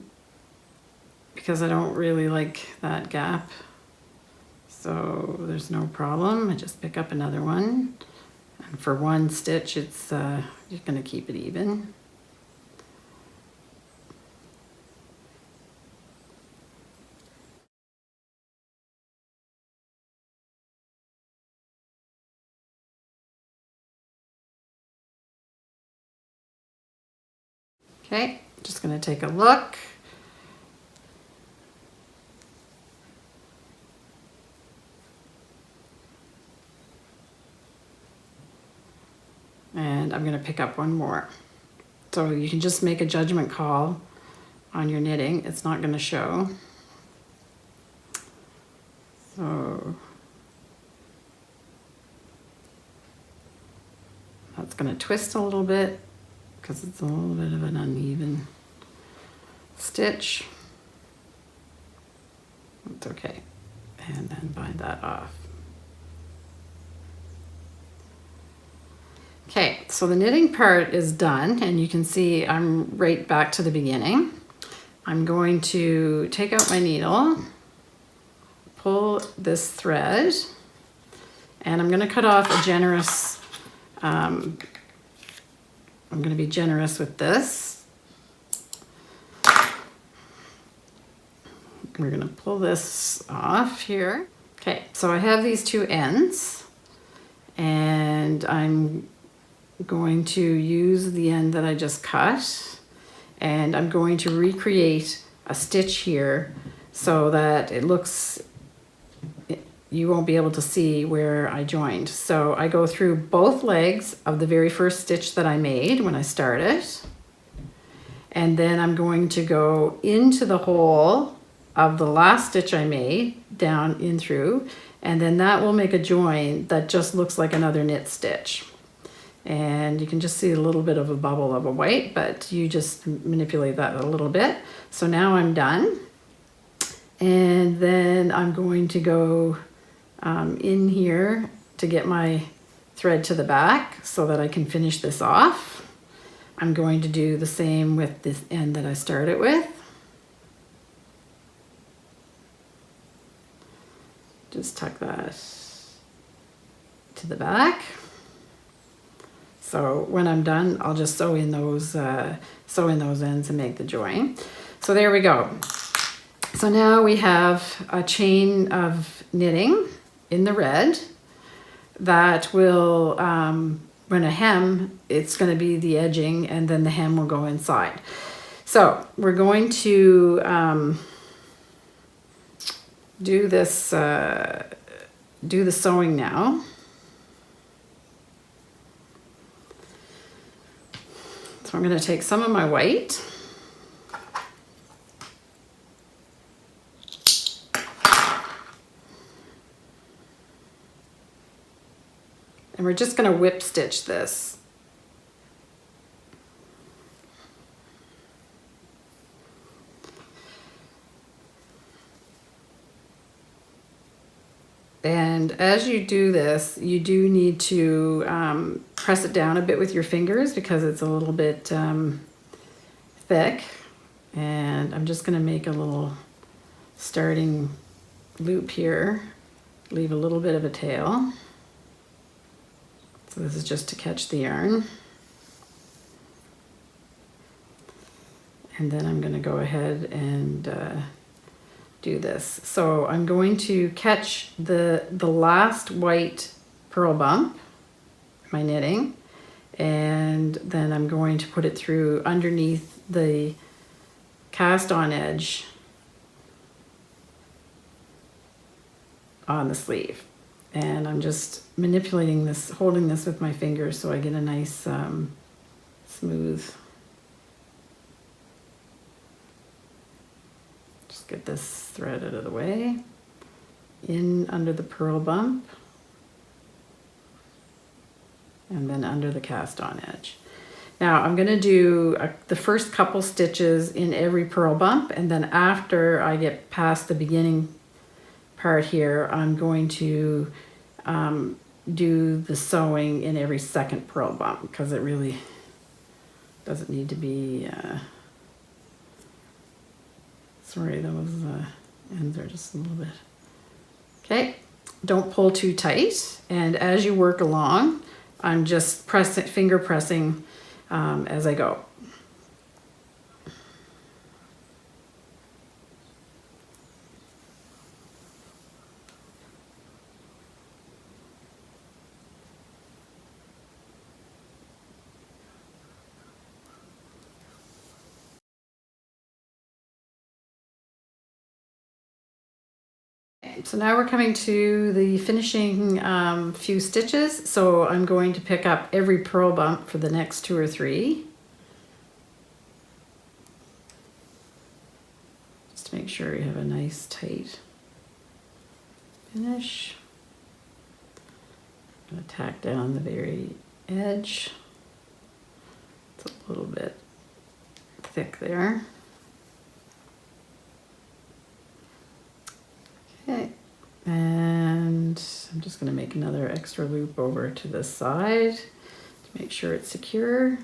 I don't really like that gap. So there's no problem. I just pick up another one. And for one stitch, it's you're going to keep it even. Okay, just going to take a look. And I'm going to pick up one more. So you can just make a judgment call on your knitting, it's not going to show. So that's going to twist a little bit because it's a little bit of an uneven stitch. It's okay. And then bind that off. Okay, so the knitting part is done, and you can see I'm right back to the beginning. I'm going to take out my needle, pull this thread, and I'm going to cut off a generous, I'm going to be generous with this. We're going to pull this off here. Okay, so I have these two ends, and I'm going to use the end that I just cut, and I'm going to recreate a stitch here so that it looks, you won't be able to see where I joined. So I go through both legs of the very first stitch that I made when I started, and then I'm going to go into the hole of the last stitch I made down in through, and then that will make a join that just looks like another knit stitch. And you can just see a little bit of a bubble of a white, but you just manipulate that a little bit. So now I'm done. And then I'm going to go in here to get my thread to the back so that I can finish this off. I'm going to do the same with this end that I started with. Just tuck that to the back. So when I'm done, I'll just sew in those ends and make the join. So there we go. So now we have a chain of knitting in the red that will, when a hem, it's going to be the edging, and then the hem will go inside. So we're going to do this, do the sewing now. So I'm going to take some of my white, and we're just going to whip stitch this. And as you do this, you do need to press it down a bit with your fingers because it's a little bit thick. And I'm just going to make a little starting loop here, leave a little bit of a tail. So this is just to catch the yarn. And then I'm going to go ahead and do this. So I'm going to catch the last white purl bump, my knitting, and then I'm going to put it through underneath the cast on edge on the sleeve. And I'm just manipulating this, holding this with my fingers so I get a nice smooth. Get this thread out of the way, in under the purl bump, and then under the cast on edge. Now I'm going to do the first couple stitches in every purl bump, and then after I get past the beginning part here, I'm going to do the sewing in every second purl bump because it really doesn't need to be sorry, those ends are just a little bit. Okay, don't pull too tight. And as you work along, I'm just finger pressing as I go. So now we're coming to the finishing few stitches. So I'm going to pick up every purl bump for the next 2 or 3. make sure you have a nice tight finish. I'm going to tack down the very edge. It's a little bit thick there. Okay, and I'm just going to make another extra loop over to this side to make sure it's secure.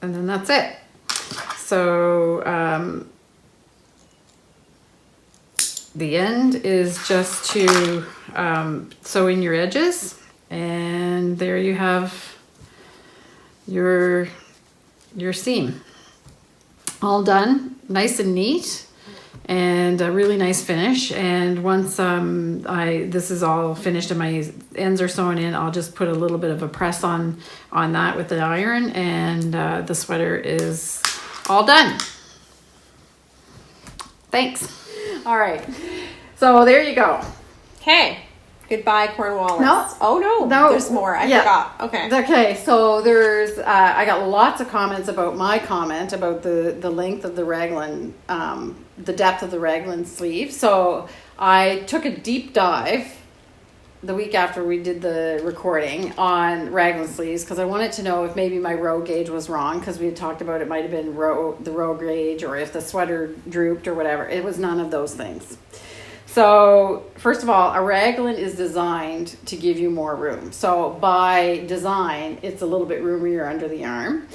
And then that's it. So the end is just to sew in your edges, and there you have your seam all done, nice and neat, and a really nice finish. And once this is all finished and my ends are sewn in, I'll just put a little bit of a press on that with the iron, and the sweater is all done. Thanks. All right, so there you go. Okay. Goodbye, Cornwallis. No. Oh, no. There's more. I forgot. Okay, so there's, I got lots of comments about my comment about the length of the raglan, the depth of the raglan sleeve. So I took a deep dive the week after we did the recording on raglan sleeves, because I wanted to know if maybe my row gauge was wrong, because we had talked about it might have been the row gauge, or if the sweater drooped or whatever. It was none of those things. So first of all, a raglan is designed to give you more room. So by design, it's a little bit roomier under the arm.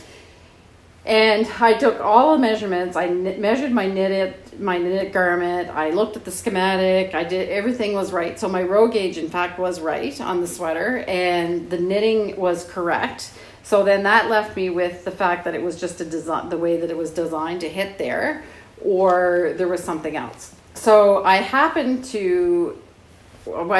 And I took all the measurements. I measured my knitted garment. I looked at the schematic. Everything was right. So my row gauge, in fact, was right on the sweater, and the knitting was correct. So then that left me with the fact that it was just the way that it was designed to hit there, or there was something else. So I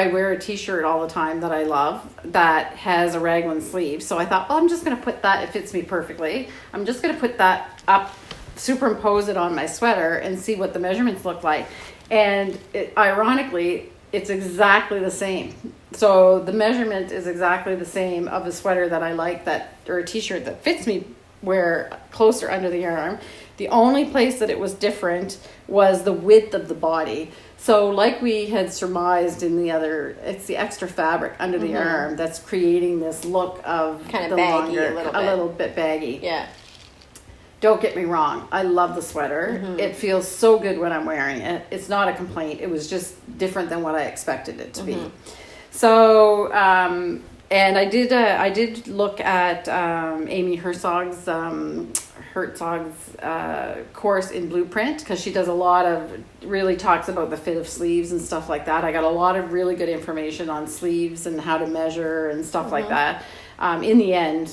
wear a t-shirt all the time that I love that has a raglan sleeve. So I thought, well, I'm just going to put that, it fits me perfectly. I'm just going to put that up, superimpose it on my sweater and see what the measurements look like. And ironically, it's exactly the same. So the measurement is exactly the same of a sweater that I like, or a t-shirt that fits me wear closer under the arm. The only place that it was different was the width of the body. So like we had surmised in the other, it's the extra fabric under the arm that's creating this look of kind of baggy, a little bit baggy. Yeah. Don't get me wrong. I love the sweater. It feels so good when I'm wearing it. It's not a complaint. It was just different than what I expected it to be. So, and I did look at Amy Herzog's course in Blueprint, because she does really talks about the fit of sleeves and stuff like that. I got a lot of really good information on sleeves and how to measure and stuff like that. In the end,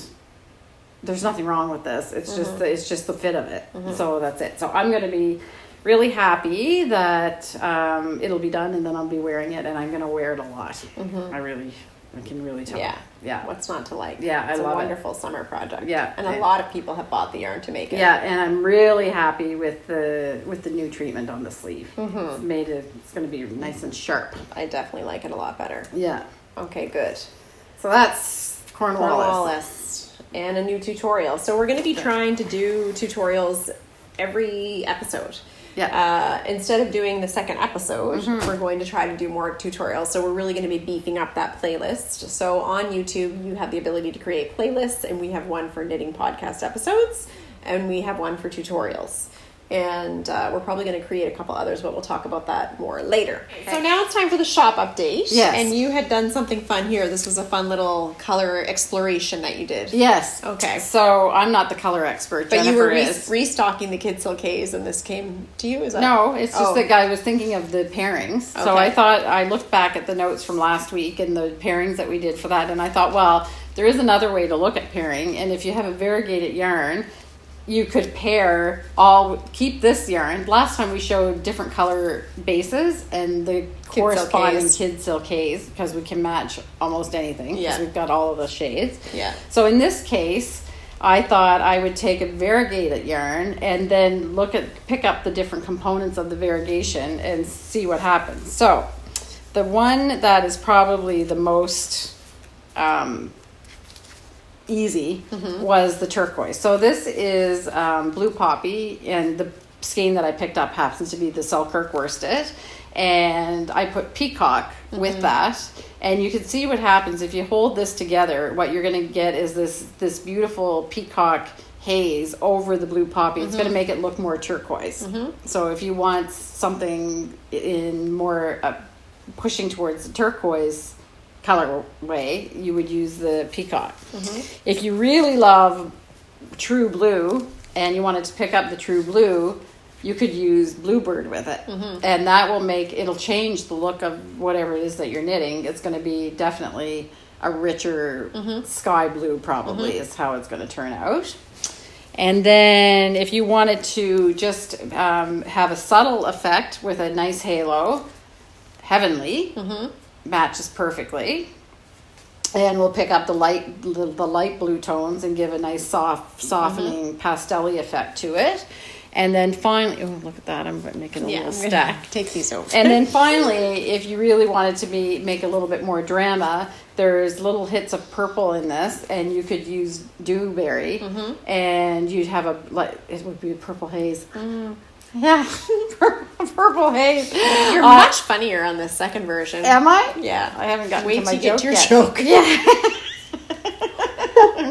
there's nothing wrong with this. It's just the fit of it. So that's it. So I'm going to be really happy that it'll be done, and then I'll be wearing it, and I'm going to wear it a lot. I can really tell. Yeah. What's not to like? Yeah, it's I love a wonderful summer project. Yeah, and a lot of people have bought the yarn to make it. Yeah, and I'm really happy with the new treatment on the sleeve. It's going to be nice and sharp. I definitely like it a lot better. Yeah. Okay, good. So that's Cornwallis. And a new tutorial. So we're going to be trying to do tutorials every episode. Yeah. Instead of doing the second episode, we're going to try to do more tutorials. So we're really going to be beefing up that playlist. So on YouTube, you have the ability to create playlists, and we have one for knitting podcast episodes, and we have one for tutorials. And we're probably going to create a couple others, but we'll talk about that more later. Okay. So now it's time for the shop update. Yes. And you had done something fun here. This was a fun little color exploration that you did. Yes. Okay. So I'm not the color expert. But Jennifer you were is. Restocking the Sidsel K's, and this came to you? Is that? No, it's just that I was thinking of the pairings. So I thought, I looked back at the notes from last week and the pairings that we did for that, and I thought, well, there is another way to look at pairing, and if you have a variegated yarn, you could keep this yarn. Last time we showed different color bases and the corresponding Sidsel K's, because we can match almost anything, because we've got all of the shades. Yeah. So in this case, I thought I would take a variegated yarn and then pick up the different components of the variegation and see what happens. So the one that is probably the most easy was the turquoise. So this is blue poppy, and the skein that I picked up happens to be the Selkirk worsted, and I put peacock with that, and you can see what happens if you hold this together. What you're going to get is this beautiful peacock haze over the blue poppy. It's going to make it look more turquoise. So if you want something in more pushing towards the turquoise colorway, you would use the peacock. If you really love true blue and you wanted to pick up the true blue, you could use bluebird with it, and that will it'll change the look of whatever it is that you're knitting. It's going to be definitely a richer sky blue, probably is how it's going to turn out. And then if you wanted to just have a subtle effect with a nice halo, heavenly matches perfectly, and we'll pick up the light blue tones and give a nice soft softening pastel-y effect to it. And then finally, oh, look at that, I'm making a little stack. Take these over. And then finally, if you really wanted to make a little bit more drama, there's little hits of purple in this, and you could use dewberry, and you'd have it would be a purple haze. Yeah, purple haze. You're much funnier on the second version. Am I? Yeah. I haven't gotten Wait to my till you get joke your yet. joke. Yeah.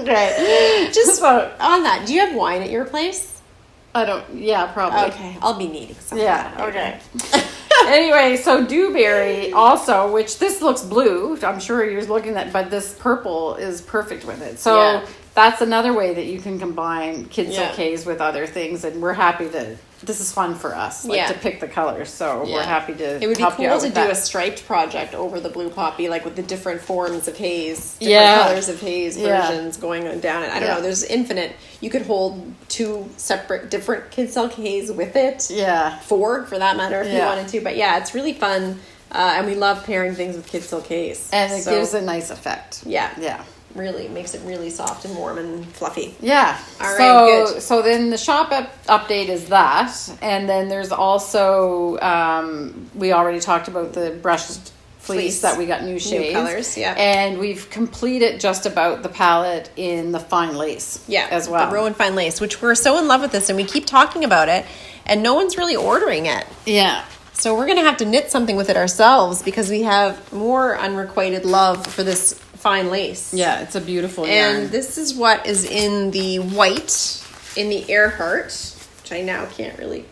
Okay. Just on that, do you have wine at your place? I don't. Yeah, probably. Okay, I'll be needing something. Yeah. Okay. Anyway, so dewberry also, which this looks blue. I'm sure you're looking at, but this purple is perfect with it. So that's another way that you can combine kid silkays with other things, and we're happy to. This is fun for us, to pick the colors. So we're happy to. It would be help you cool out to with do that. a striped project over the blue poppy, like with the different forms of haze, different colors of haze versions going on down it. I don't know. There's infinite. You could hold 2 separate, different kid silk haze with it. Yeah. 4 for that matter, if you wanted to. But yeah, it's really fun, and we love pairing things with kid silk haze, and it gives a nice effect. Yeah. Really makes it really soft and warm and fluffy. Yeah. All right, good. So then the shop update is that. And then there's also, we already talked about the brushed fleece that we got new shades. New colors, And we've completed just about the palette in the fine lace as well. The Rowan Fine Lace, which we're so in love with this, and we keep talking about it, and no one's really ordering it. Yeah. So we're going to have to knit something with it ourselves because we have more unrequited love for this fine lace. Yeah, it's a beautiful yarn. yarn. This is what is in the white, in the Earhart, which I now can't really...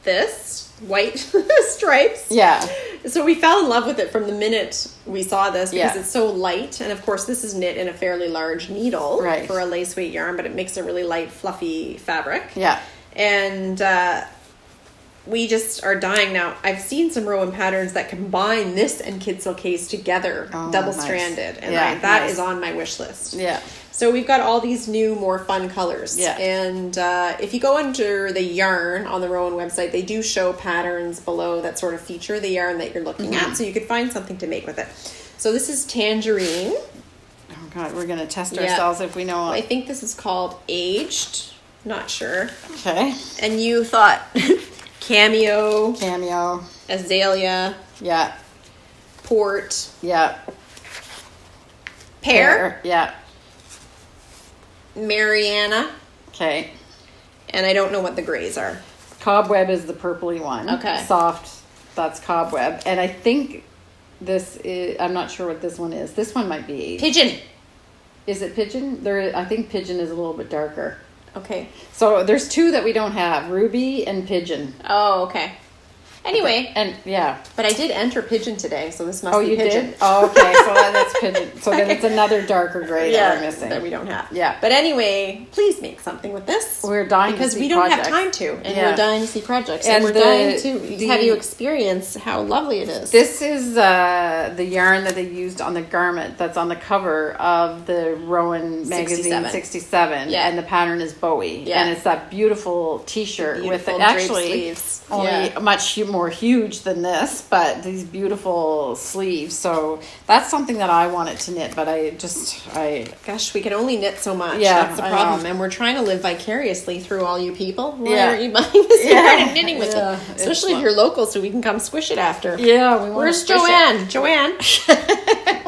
This white stripes. Yeah. So we fell in love with it from the minute we saw this because it's so light. And of course, this is knit in a fairly large needle for a lace weight yarn, but it makes a really light, fluffy fabric. Yeah. And we just are dying now. I've seen some Rowan patterns that combine this and kid silkays together, double-stranded. And that is on my wish list. Yeah. So we've got all these new, more fun colors. Yeah. And if you go under the yarn on the Rowan website, they do show patterns below that sort of feature the yarn that you're looking at. So you could find something to make with it. So this is Tangerine. Oh, God, we're going to test ourselves if we know. I think this is called Aged. Not sure. Okay. And you thought Cameo. Azalea. Yeah. Port. Yeah. Pear. Yeah. Mariana. Okay. And I don't know what the grays are. Cobweb is the purpley one. Okay. Soft, that's cobweb. And I think this is, I'm not sure what this one is. This one might be Pigeon. Is it pigeon? I think pigeon is a little bit darker. Okay. So there's 2 that we don't have, ruby and pigeon. Oh, okay. Anyway. And But I did enter pigeon today, so this must be you pigeon. Did? Oh, okay. So that's pigeon. So then it's another darker gray that we're missing. That we don't have. Yeah. But anyway, please make something with this. We're dying because to see we don't projects. have time to. And we're dying to see projects. And we're dying to have you experience how lovely it is. This is the yarn that they used on the garment that's on the cover of the Rowan magazine 67. Yeah. And the pattern is Bowie. Yeah. And it's that beautiful t-shirt with draped actually sleeves. only much more huge than this, but these beautiful sleeves. So that's something that I wanted to knit, but Gosh, we can only knit so much. Yeah, That's the I problem. know. And we're trying to live vicariously through all you people. Why Yeah. aren't you buying this and knitting with Yeah, it? Especially if you're local, so we can come squish it after. Yeah, we want Where's to squish Joanne? Joanne?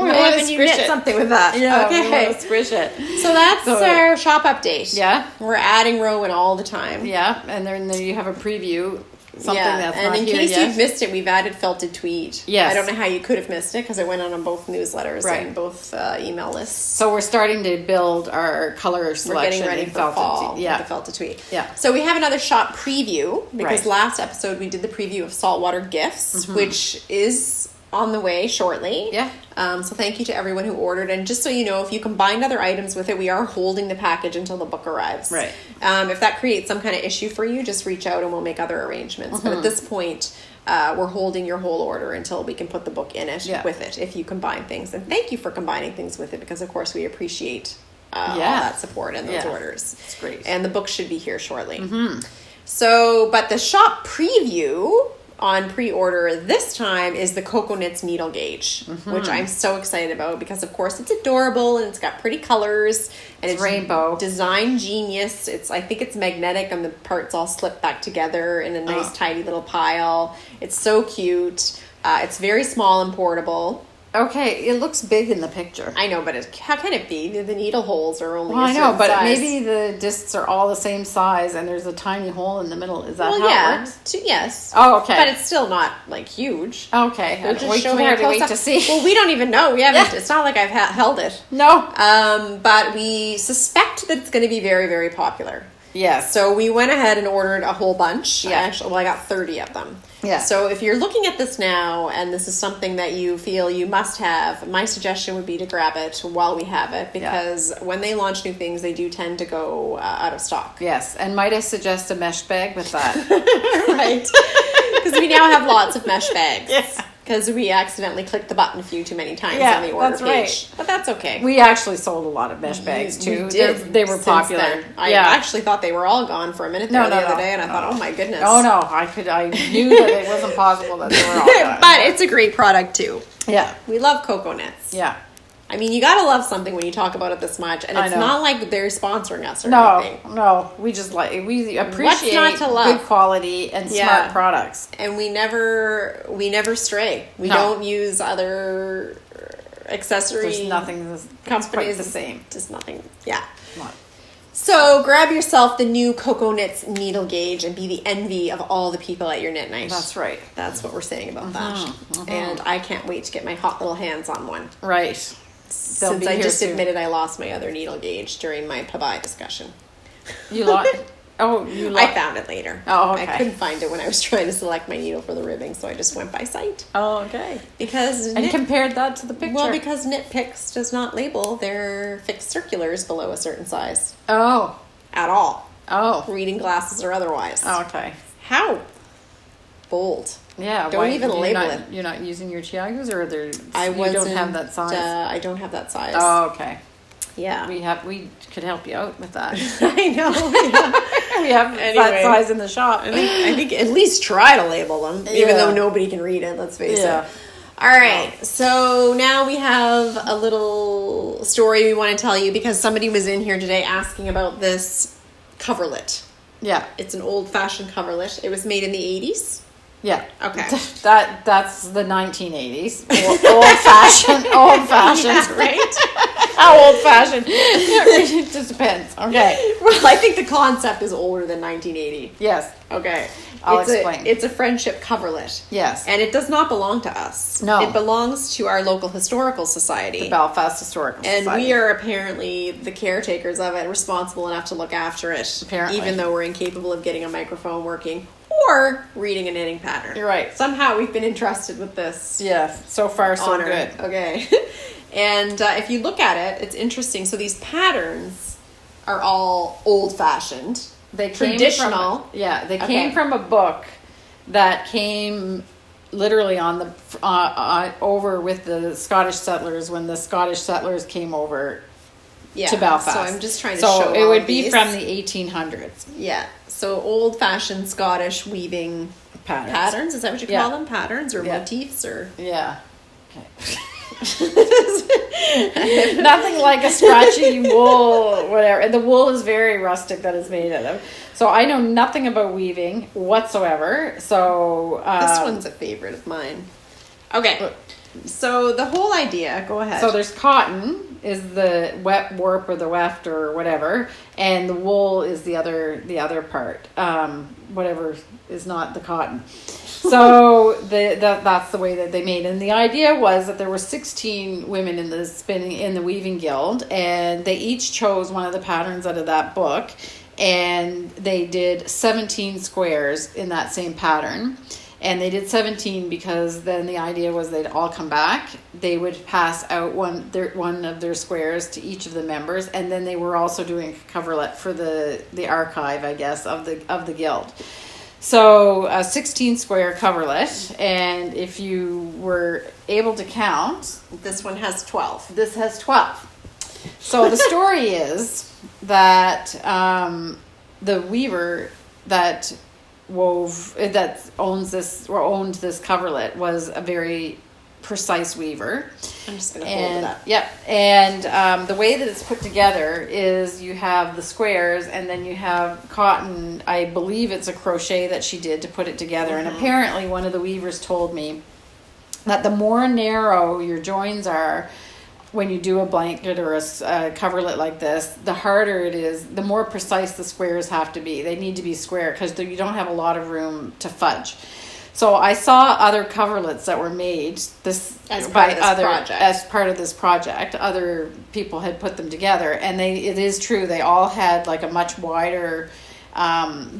We Why want to haven't you squish knit it. something with that? Yeah, we Okay. want to squish it. So that's our shop update. Yeah. We're adding Rowan all the time. Yeah, and then there you have a preview. Something that's and not in here case yet. you've missed it, we've added felted tweed. Yes. I don't know how you could have missed it because it went on both newsletters Right. and both email lists. So we're starting to build our color selection. We're getting ready in for felted fall tweed. Yeah. with the felted tweed. Yeah. So we have another shop preview because Right. last episode we did the preview of saltwater gifts, which is on the way shortly. Yeah. So thank you to everyone who ordered. And just so you know, if you combined other items with it, we are holding the package until the book arrives. Right. If that creates some kind of issue for you, just reach out and we'll make other arrangements. But at this point, we're holding your whole order until we can put the book in it with it if you combine things. And thank you for combining things with it because, of course, we appreciate all that support and those orders. It's great. And the book should be here shortly. So, but the shop preview on pre-order this time is the Cocoknits needle gauge, which I'm so excited about because, of course, it's adorable and it's got pretty colors and it's rainbow design genius. I think it's magnetic and the parts all slip back together in a nice tidy little pile. It's so cute. It's very small and portable. Okay, it looks big in the picture. I know, but how can it be? The needle holes are only Well, a I know, certain but size. maybe the discs are all the same size and there's a tiny hole in the middle. Is that Well, how yeah. it works? Yes. Oh, okay. But it's still not, like, huge. Okay. They're just Wait showing a to wait close-up. to see. Well, we don't even know. We haven't. It's not like I've held it. No. But we suspect that it's going to be very, very popular. Yes. So we went ahead and ordered a whole bunch. Yeah. Actually, I got 30 of them. Yeah. So if you're looking at this now and this is something that you feel you must have, my suggestion would be to grab it while we have it because when they launch new things, they do tend to go out of stock. Yes. And might I suggest a mesh bag with that? Right. Because we now have lots of mesh bags. Yes. Because we accidentally clicked the button a few too many times Yeah, on the order that's page. right. But that's okay. We actually sold a lot of mesh bags too. We did They were since popular. then. I actually thought they were all gone for a minute there the other day, and I thought, oh my goodness. Oh no, I knew that it wasn't possible that they were all gone. But it's a great product too. Yeah. We love Cocoknits. Yeah. I mean, you gotta love something when you talk about it this much, and I it's know. not like they're sponsoring us or anything. No. We just we appreciate not to love? good quality and smart products. And we never stray. We don't use other accessory There's nothing that's companies quite the same. Just nothing. Yeah. Come on. So grab yourself the new Cocoknits needle gauge and be the envy of all the people at your knit night. That's right. That's what we're saying about that. And I can't wait to get my hot little hands on one. Right. They'll Since be I here just soon. admitted I lost my other needle gauge during my Pabaigh discussion. You lost. I found it later. Oh, okay. I couldn't find it when I was trying to select my needle for the ribbing, so I just went by sight. Oh, okay. Because And compared that to the picture. well, because Knit Picks does not label their fixed circulars below a certain size Oh. at all, Oh. reading glasses or otherwise. Oh, okay. How bold! Yeah. Don't even label it. You're not using your Chiagas, or you wasn't, don't have that size. I don't have that size. Oh, okay. Yeah, We could help you out with that. I know. Yeah. We have Anyway. that size in the shop. I think at least try to label them, even Yeah. though nobody can read it. Let's face Yeah. it. All right, so now we have a little story we want to tell you because somebody was in here today asking about this coverlet. Yeah. It's an old-fashioned coverlet. It was made in the 80s. Yeah. Okay. That's the 1980s. Old fashioned. Old fashioned. Yeah, right? How old fashioned? It just depends. Okay. Well, I think the concept is older than 1980. Yes. Okay. I'll explain. It's a friendship coverlet. Yes. And it does not belong to us. No. It belongs to our local historical society. The Belfast Historical And Society. we are apparently the caretakers of it, responsible enough to look after it. Apparently. Even though we're incapable of getting a microphone working or reading a knitting pattern. You're right. Somehow we've been entrusted with this Yes. So far, so honor. good. Okay. And if you look at it, it's interesting. So these patterns are all old-fashioned. They came Traditional. From, yeah, they Okay. came from a book that came literally on the over with the Scottish settlers when the Scottish settlers came over to Belfast. So I'm just trying to so show it all would of be these. from the 1800s. Yeah. So old-fashioned Scottish weaving Patterns? Is that what you call them? Patterns or Yeah. motifs or? Yeah. Okay. Nothing like a scratchy wool, whatever. And the wool is very rustic that it's made out of. So I know nothing about weaving whatsoever. So This one's a favorite of mine. Okay. So the whole idea, go ahead. So there's cotton is the wet warp or the weft or whatever, and the wool is the other part. Whatever is not the cotton. So that's the way that they made it. And the idea was that there were 16 women in the weaving guild, and they each chose one of the patterns out of that book, and they did 17 squares in that same pattern. And they did 17 because then the idea was they'd all come back. They would pass out one of their squares to each of the members, and then they were also doing a coverlet for the archive, I guess, of the guild. So a 16 square coverlet, and if you were able to count, this one has 12. This has 12. So the story is that the weaver that owned this coverlet was a very precise weaver. I'm just going to hold it up. Yep. And the way that it's put together is you have the squares and then you have cotton. I believe it's a crochet that she did to put it together. And apparently one of the weavers told me that the more narrow your joins are when you do a blanket or a coverlet like this, the harder it is, the more precise the squares have to be. They need to be square because you don't have a lot of room to fudge. So I saw other coverlets that were made as part of this project. Other people had put them together, and it is true they all had like a much wider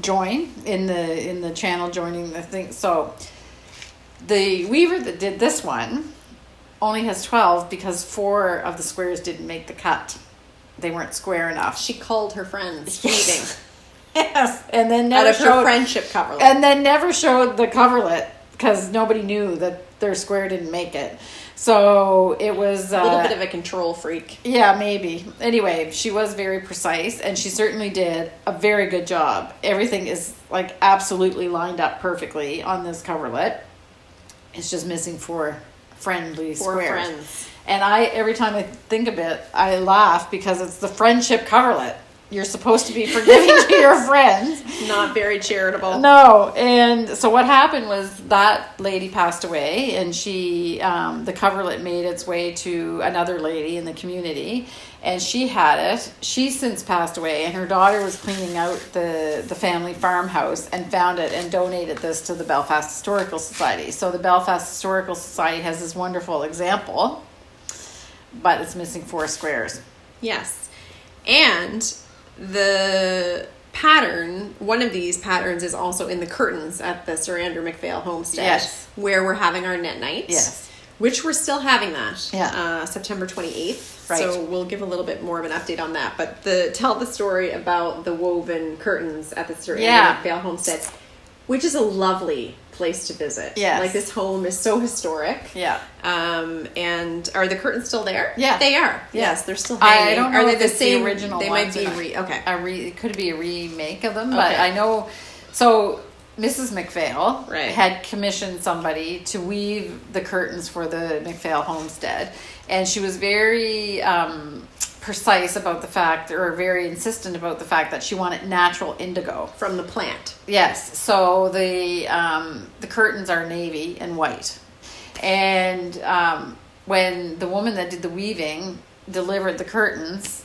join in the channel joining the thing. So the weaver that did this one only has 12 because 4 of the squares didn't make the cut. They weren't square enough. She called her friends weaving. Yes, and then never showed her friendship coverlet. And then never showed the coverlet because nobody knew that their square didn't make it. So it was a little bit of a control freak. Yeah, maybe. Anyway, she was very precise, and she certainly did a very good job. Everything is like absolutely lined up perfectly on this coverlet. It's just missing 4 friendly squares. Friends. And every time I think of it, I laugh because it's the friendship coverlet. You're supposed to be forgiving to your friends. Not very charitable. No. And so what happened was that lady passed away, and the coverlet made its way to another lady in the community, and she had it. She's since passed away, and her daughter was cleaning out the family farmhouse and found it and donated this to the Belfast Historical Society. So the Belfast Historical Society has this wonderful example, but it's missing 4 squares. Yes. And the pattern, one of these patterns is also in the curtains at the Sir Andrew MacPhail homestead. Yes. Where we're having our knit night. Yes. Which we're still having that. Yeah. September 28th. Right. So we'll give a little bit more of an update on that. But tell the story about the woven curtains at the Sir Andrew MacPhail homestead, which is a lovely place to visit. Yes. Like this home is so historic. Yeah. And are the curtains still there? Yeah. They are. Yes, they're still hanging. I don't know are they if the it's same the original They ones might be it could be a remake of them, but Okay. I know. So Mrs. MacPhail Right. had commissioned somebody to weave the curtains for the MacPhail homestead, and she was very precise about the fact, or very insistent about the fact that she wanted natural indigo from the plant. Yes. So the curtains are navy and white, and when the woman that did the weaving delivered the curtains,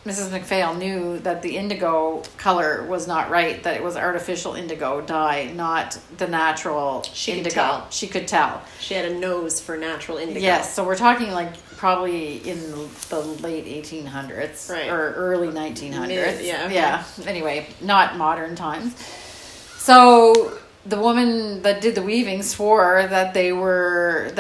Mrs. MacPhail knew that the indigo color was not right, that it was artificial indigo dye, not the natural indigo. She could tell. She had a nose for natural indigo. Yes, so we're talking like probably in the late 1800s or early 1900s. Yeah. Anyway, not modern times. So the woman that did the weaving swore that it was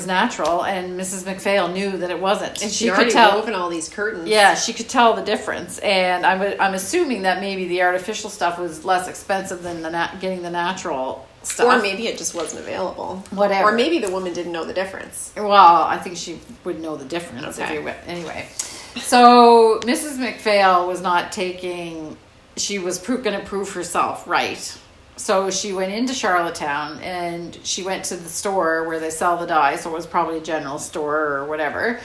natural, and Mrs. MacPhail knew that it wasn't. And she could tell woven all these curtains. Yeah, she could tell the difference, and I'm assuming that maybe the artificial stuff was less expensive than getting the natural stuff. Or maybe it just wasn't available. Whatever. Or maybe the woman didn't know the difference. Well, I think she would know the difference. Okay. Anyway, so Mrs. MacPhail was not taking. She was going to prove herself right So she went into Charlottetown and she went to the store where they sell the dye. So it was probably a general store or whatever.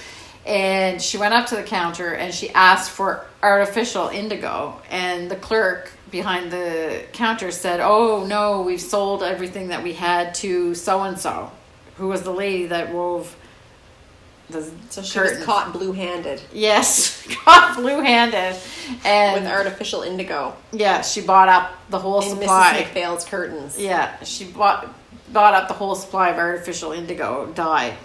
And she went up to the counter and she asked for artificial indigo. And the clerk behind the counter said, "Oh, no, we've sold everything that we had to so-and-so," who was the lady that wove the So she curtains. was caught blue-handed. Yes, caught blue-handed. And With artificial indigo. yeah, she bought up the whole In supply. Mrs. McPhail's curtains. Yeah, she bought up the whole supply of artificial indigo dye.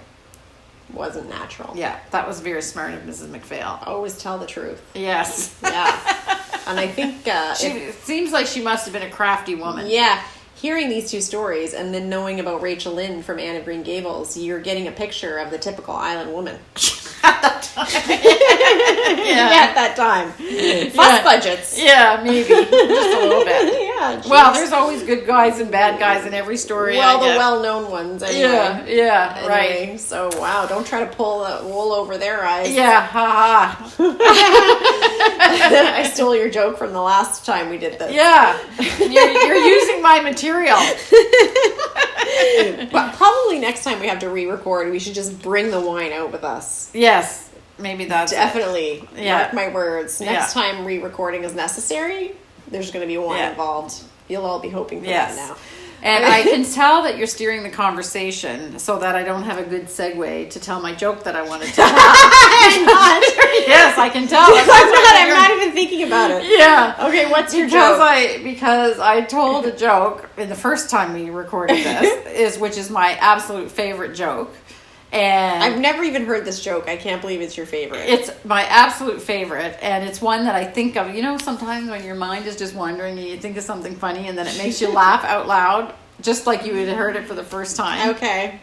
Wasn't natural. Yeah, that was very smart of Mrs. McPhail. Always tell the truth. Yes. Yeah. And I think It seems like she must have been a crafty woman. yeah, hearing these two stories and then knowing about Rachel Lynn from Anne of Green Gables, you're getting a picture of the typical island woman. At that time. At that time. Fuss budgets. Yeah, maybe. Just a little bit. Yeah. Well, there's always good guys and bad guys in every story. Well, I the get. well-known ones anyway. Yeah, right. Anyway, so, wow, don't try to pull the wool over their eyes. Yeah, haha. I stole your joke from the last time we did this. Yeah, you're using my material. But probably next time we have to re-record, we should just bring the wine out with us. Yes, maybe that's Definitely. Yeah. Mark my words. Next Yeah. time re-recording is necessary, there's going to be wine Yeah. involved. You'll all be hoping for Yes. that now. And I can tell that you're steering the conversation so that I don't have a good segue to tell my joke that I want to tell. I'm not. Yes, I can tell. I'm not even thinking about it. Yeah. Okay, what's your Because joke? because I told a joke in the first time we recorded this, which is my absolute favorite joke. And I've never even heard this joke. I can't believe it's your favorite. it's my absolute favorite, and it's one that I think of. You know, sometimes when your mind is just wandering and you think of something funny, and then it makes you laugh out loud, just like you had heard it for the first time. Okay.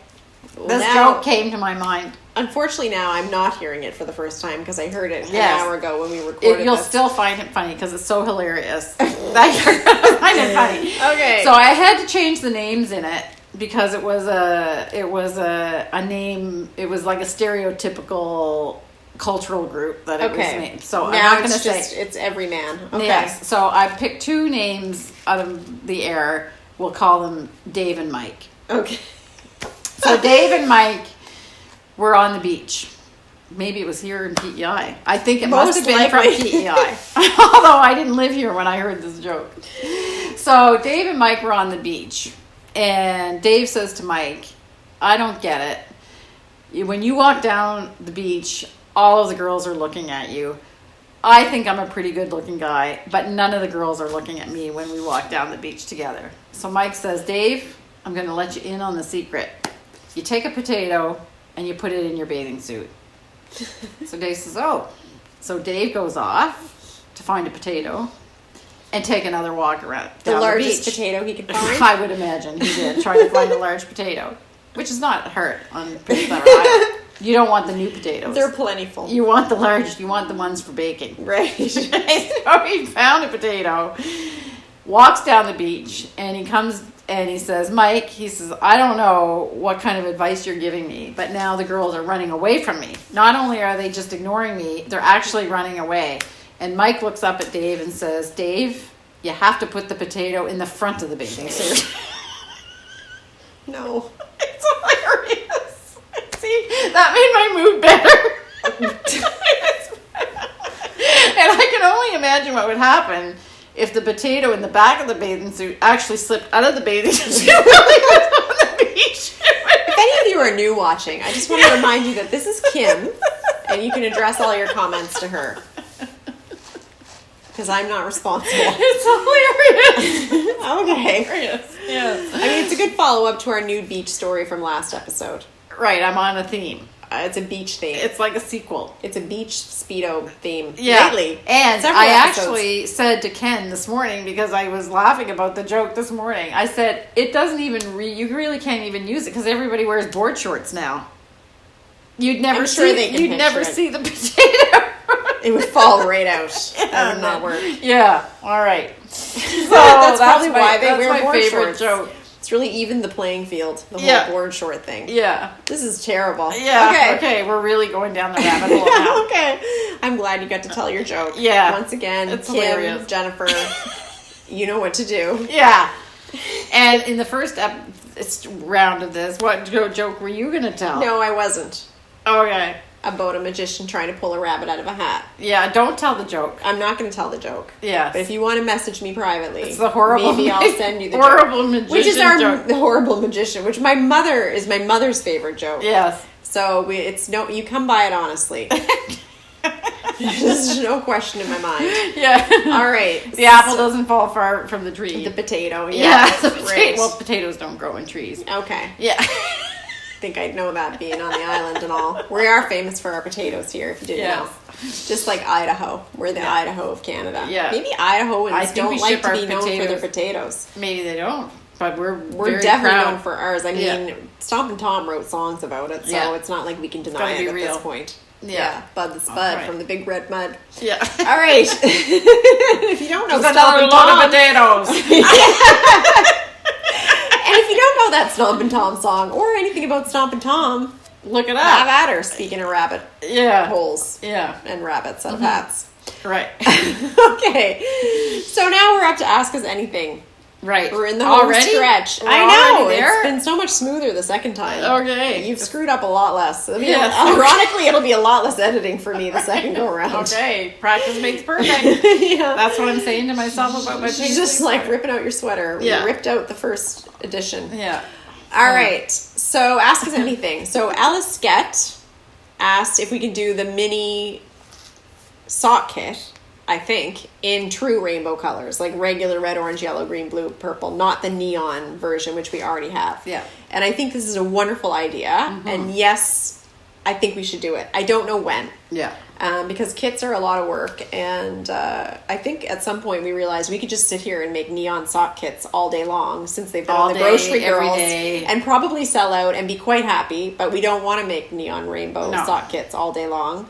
Well, This now, joke came to my mind. unfortunately, now I'm not hearing it for the first time because I heard it Yes. an hour ago when we recorded You'll this. still find it funny because it's so hilarious that you're gonna find it funny. Okay. So I had to change the names in it because it was a name. It was like a stereotypical cultural group that it was Okay. named. So I'm now not going to it's say. just it's every man. Okay. Yes. So I picked two names out of the air. We'll call them Dave and Mike. Okay. So Dave and Mike were on the beach. Maybe it was here in PEI. I think it must have Most been from likely. PEI. Although I didn't live here when I heard this joke. So Dave and Mike were on the beach. And Dave says to Mike, "I don't get it. When you walk down the beach, all of the girls are looking at you. I think I'm a pretty good looking guy, but none of the girls are looking at me when we walk down the beach together." So Mike says, "Dave, I'm going to let you in on the secret. You take a potato and you put it in your bathing suit." So Dave says, "Oh." So Dave goes off to find a potato and take another walk around The down largest beach. potato he could find. I would imagine he did, trying to find a large potato, which is not hard on Prince Edward Island. You don't want the new potatoes. They're plentiful. You want the large. You want the ones for baking. Right. So he found a potato, walks down the beach, and he comes and he says, "Mike," he says, "I don't know what kind of advice you're giving me, but now the girls are running away from me. Not only are they just ignoring me, they're actually running away." And Mike looks up at Dave and says, "Dave, you have to put the potato in the front of the bathing suit." No. It's hilarious. See, that made my mood better. And I can only imagine what would happen if the potato in the back of the bathing suit actually slipped out of the bathing suit while he was on the beach. If any of you are new watching, I just want to remind you that this is Kim, and you can address all your comments to her. Because I'm not responsible. It's hilarious. Okay. Hilarious. Yes. I mean, it's a good follow-up to our nude beach story from last episode. Right, I'm on a theme. It's a beach theme. It's like a sequel. It's a beach Speedo theme. Yeah. Lately. And Several I episodes. actually said to Ken this morning, because I was laughing about the joke this morning, I said, it doesn't even, you really can't even use it because everybody wears board shorts now. You'd never I'm sure see, they can you'd never picture it. see the potato. It would fall right out. That would not work. Yeah, all right. So That's probably why they that's wear my board favorite shorts. joke. It's really evened the playing field, the whole Yeah. board short thing. Yeah. This is terrible. Yeah. Okay. We're really going down the rabbit hole now. Okay. I'm glad you got to tell your joke. Yeah. Once again, It's Kim, hilarious. Jennifer, you know what to do. Yeah. And in the first round of this, what joke were you going to tell? No, I wasn't. Okay. About a magician trying to pull a rabbit out of a hat. Yeah, don't tell the joke. I'm not going to tell the joke. Yeah. But if you want to message me privately, it's the horrible, maybe I'll send you the horrible joke. Magician Which is joke. the horrible magician, which my mother's favorite joke. Yes. So you come by it honestly. There's no question in my mind. Yeah. All right. The apple doesn't fall far from the tree. The potato. Yeah. Right. Well, potatoes don't grow in trees. Okay. Yeah. I think I'd know that being on the island and all. We are famous for our potatoes here, if you didn't know. Just like Idaho. We're the Idaho of Canada. Yeah. Maybe Idahoans don't like to be known for their potatoes. Maybe they don't. But we're definitely proud. known for ours. I mean, Stompin' Tom wrote songs about it, so it's not like we can deny it at this point. Yeah, Bud the Spud from the Big Red Mud. Yeah. All right. If you don't know Stompin' Tom, of potatoes. And if you don't know that Stompin' Tom song or anything about Stompin' Tom, look it up. Have at her. Speaking of rabbit holes, and rabbits out of hats. Right. Okay. So now we're up to Ask Us Anything. Right. We're in the home stretch. I know. There? It's been so much smoother the second time. Okay. You've screwed up a lot less. I mean, ironically, it'll be a lot less editing for me the second go around. Okay. Practice makes perfect. That's what I'm saying to myself about my Paisley. Just like ripping out your sweater. We ripped out the first edition. Yeah. All right. So Ask Us Anything. So Alice Skett asked if we could do the mini sock kit, I think, in true rainbow colors, like regular red, orange, yellow, green, blue, purple, not the neon version, which we already have. Yeah. And I think this is a wonderful idea. And yes, I think we should do it. I don't know when. Yeah. Because kits are a lot of work. And I think at some point we realized we could just sit here and make neon sock kits all day long, since they've been on the grocery girls, and probably sell out and be quite happy. But we don't want to make neon rainbow sock kits all day long.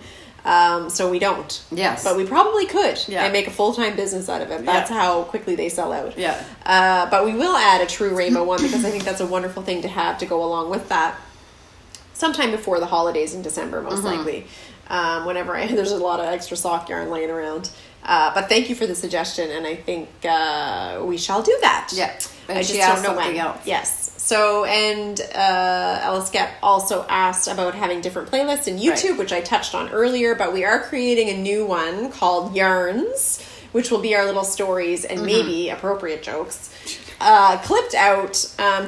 So we don't. Yes. But we probably could and make a full-time business out of it. That's how quickly they sell out. Yeah. But we will add a true rainbow one, because I think that's a wonderful thing to have to go along with that. Sometime before the holidays in December, most likely. Whenever there's a lot of extra sock yarn laying around. But thank you for the suggestion, and I think we shall do that. Yeah. And I she just asked don't know something when. else. Yes. So, and Alice Gett also asked about having different playlists in YouTube, which I touched on earlier, but we are creating a new one called Yarns, which will be our little stories and maybe appropriate jokes, clipped out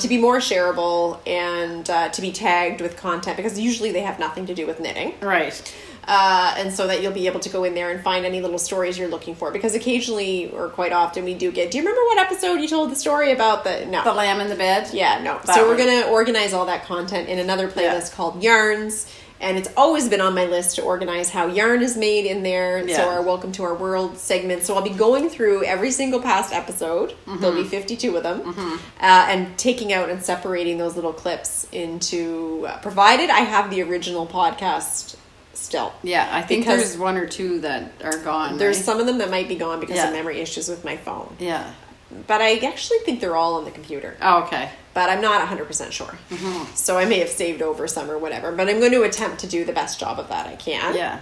to be more shareable and to be tagged with content, because usually they have nothing to do with knitting. Right. And so that you'll be able to go in there and find any little stories you're looking for, because occasionally or quite often we do you remember what episode you told the story about the lamb in the bed? Yeah, no. So we're going to organize all that content in another playlist called Yarns, and it's always been on my list to organize how yarn is made in there, and so our Welcome to Our World segment. So I'll be going through every single past episode, there'll be 52 of them, and taking out and separating those little clips into, provided I have the original podcast still. Yeah, I think there's one or two that are gone. There's some of them that might be gone because of memory issues with my phone. Yeah. But I actually think they're all on the computer. Oh, okay. But I'm not 100% sure. So I may have saved over some or whatever. But I'm going to attempt to do the best job of that I can. Yeah.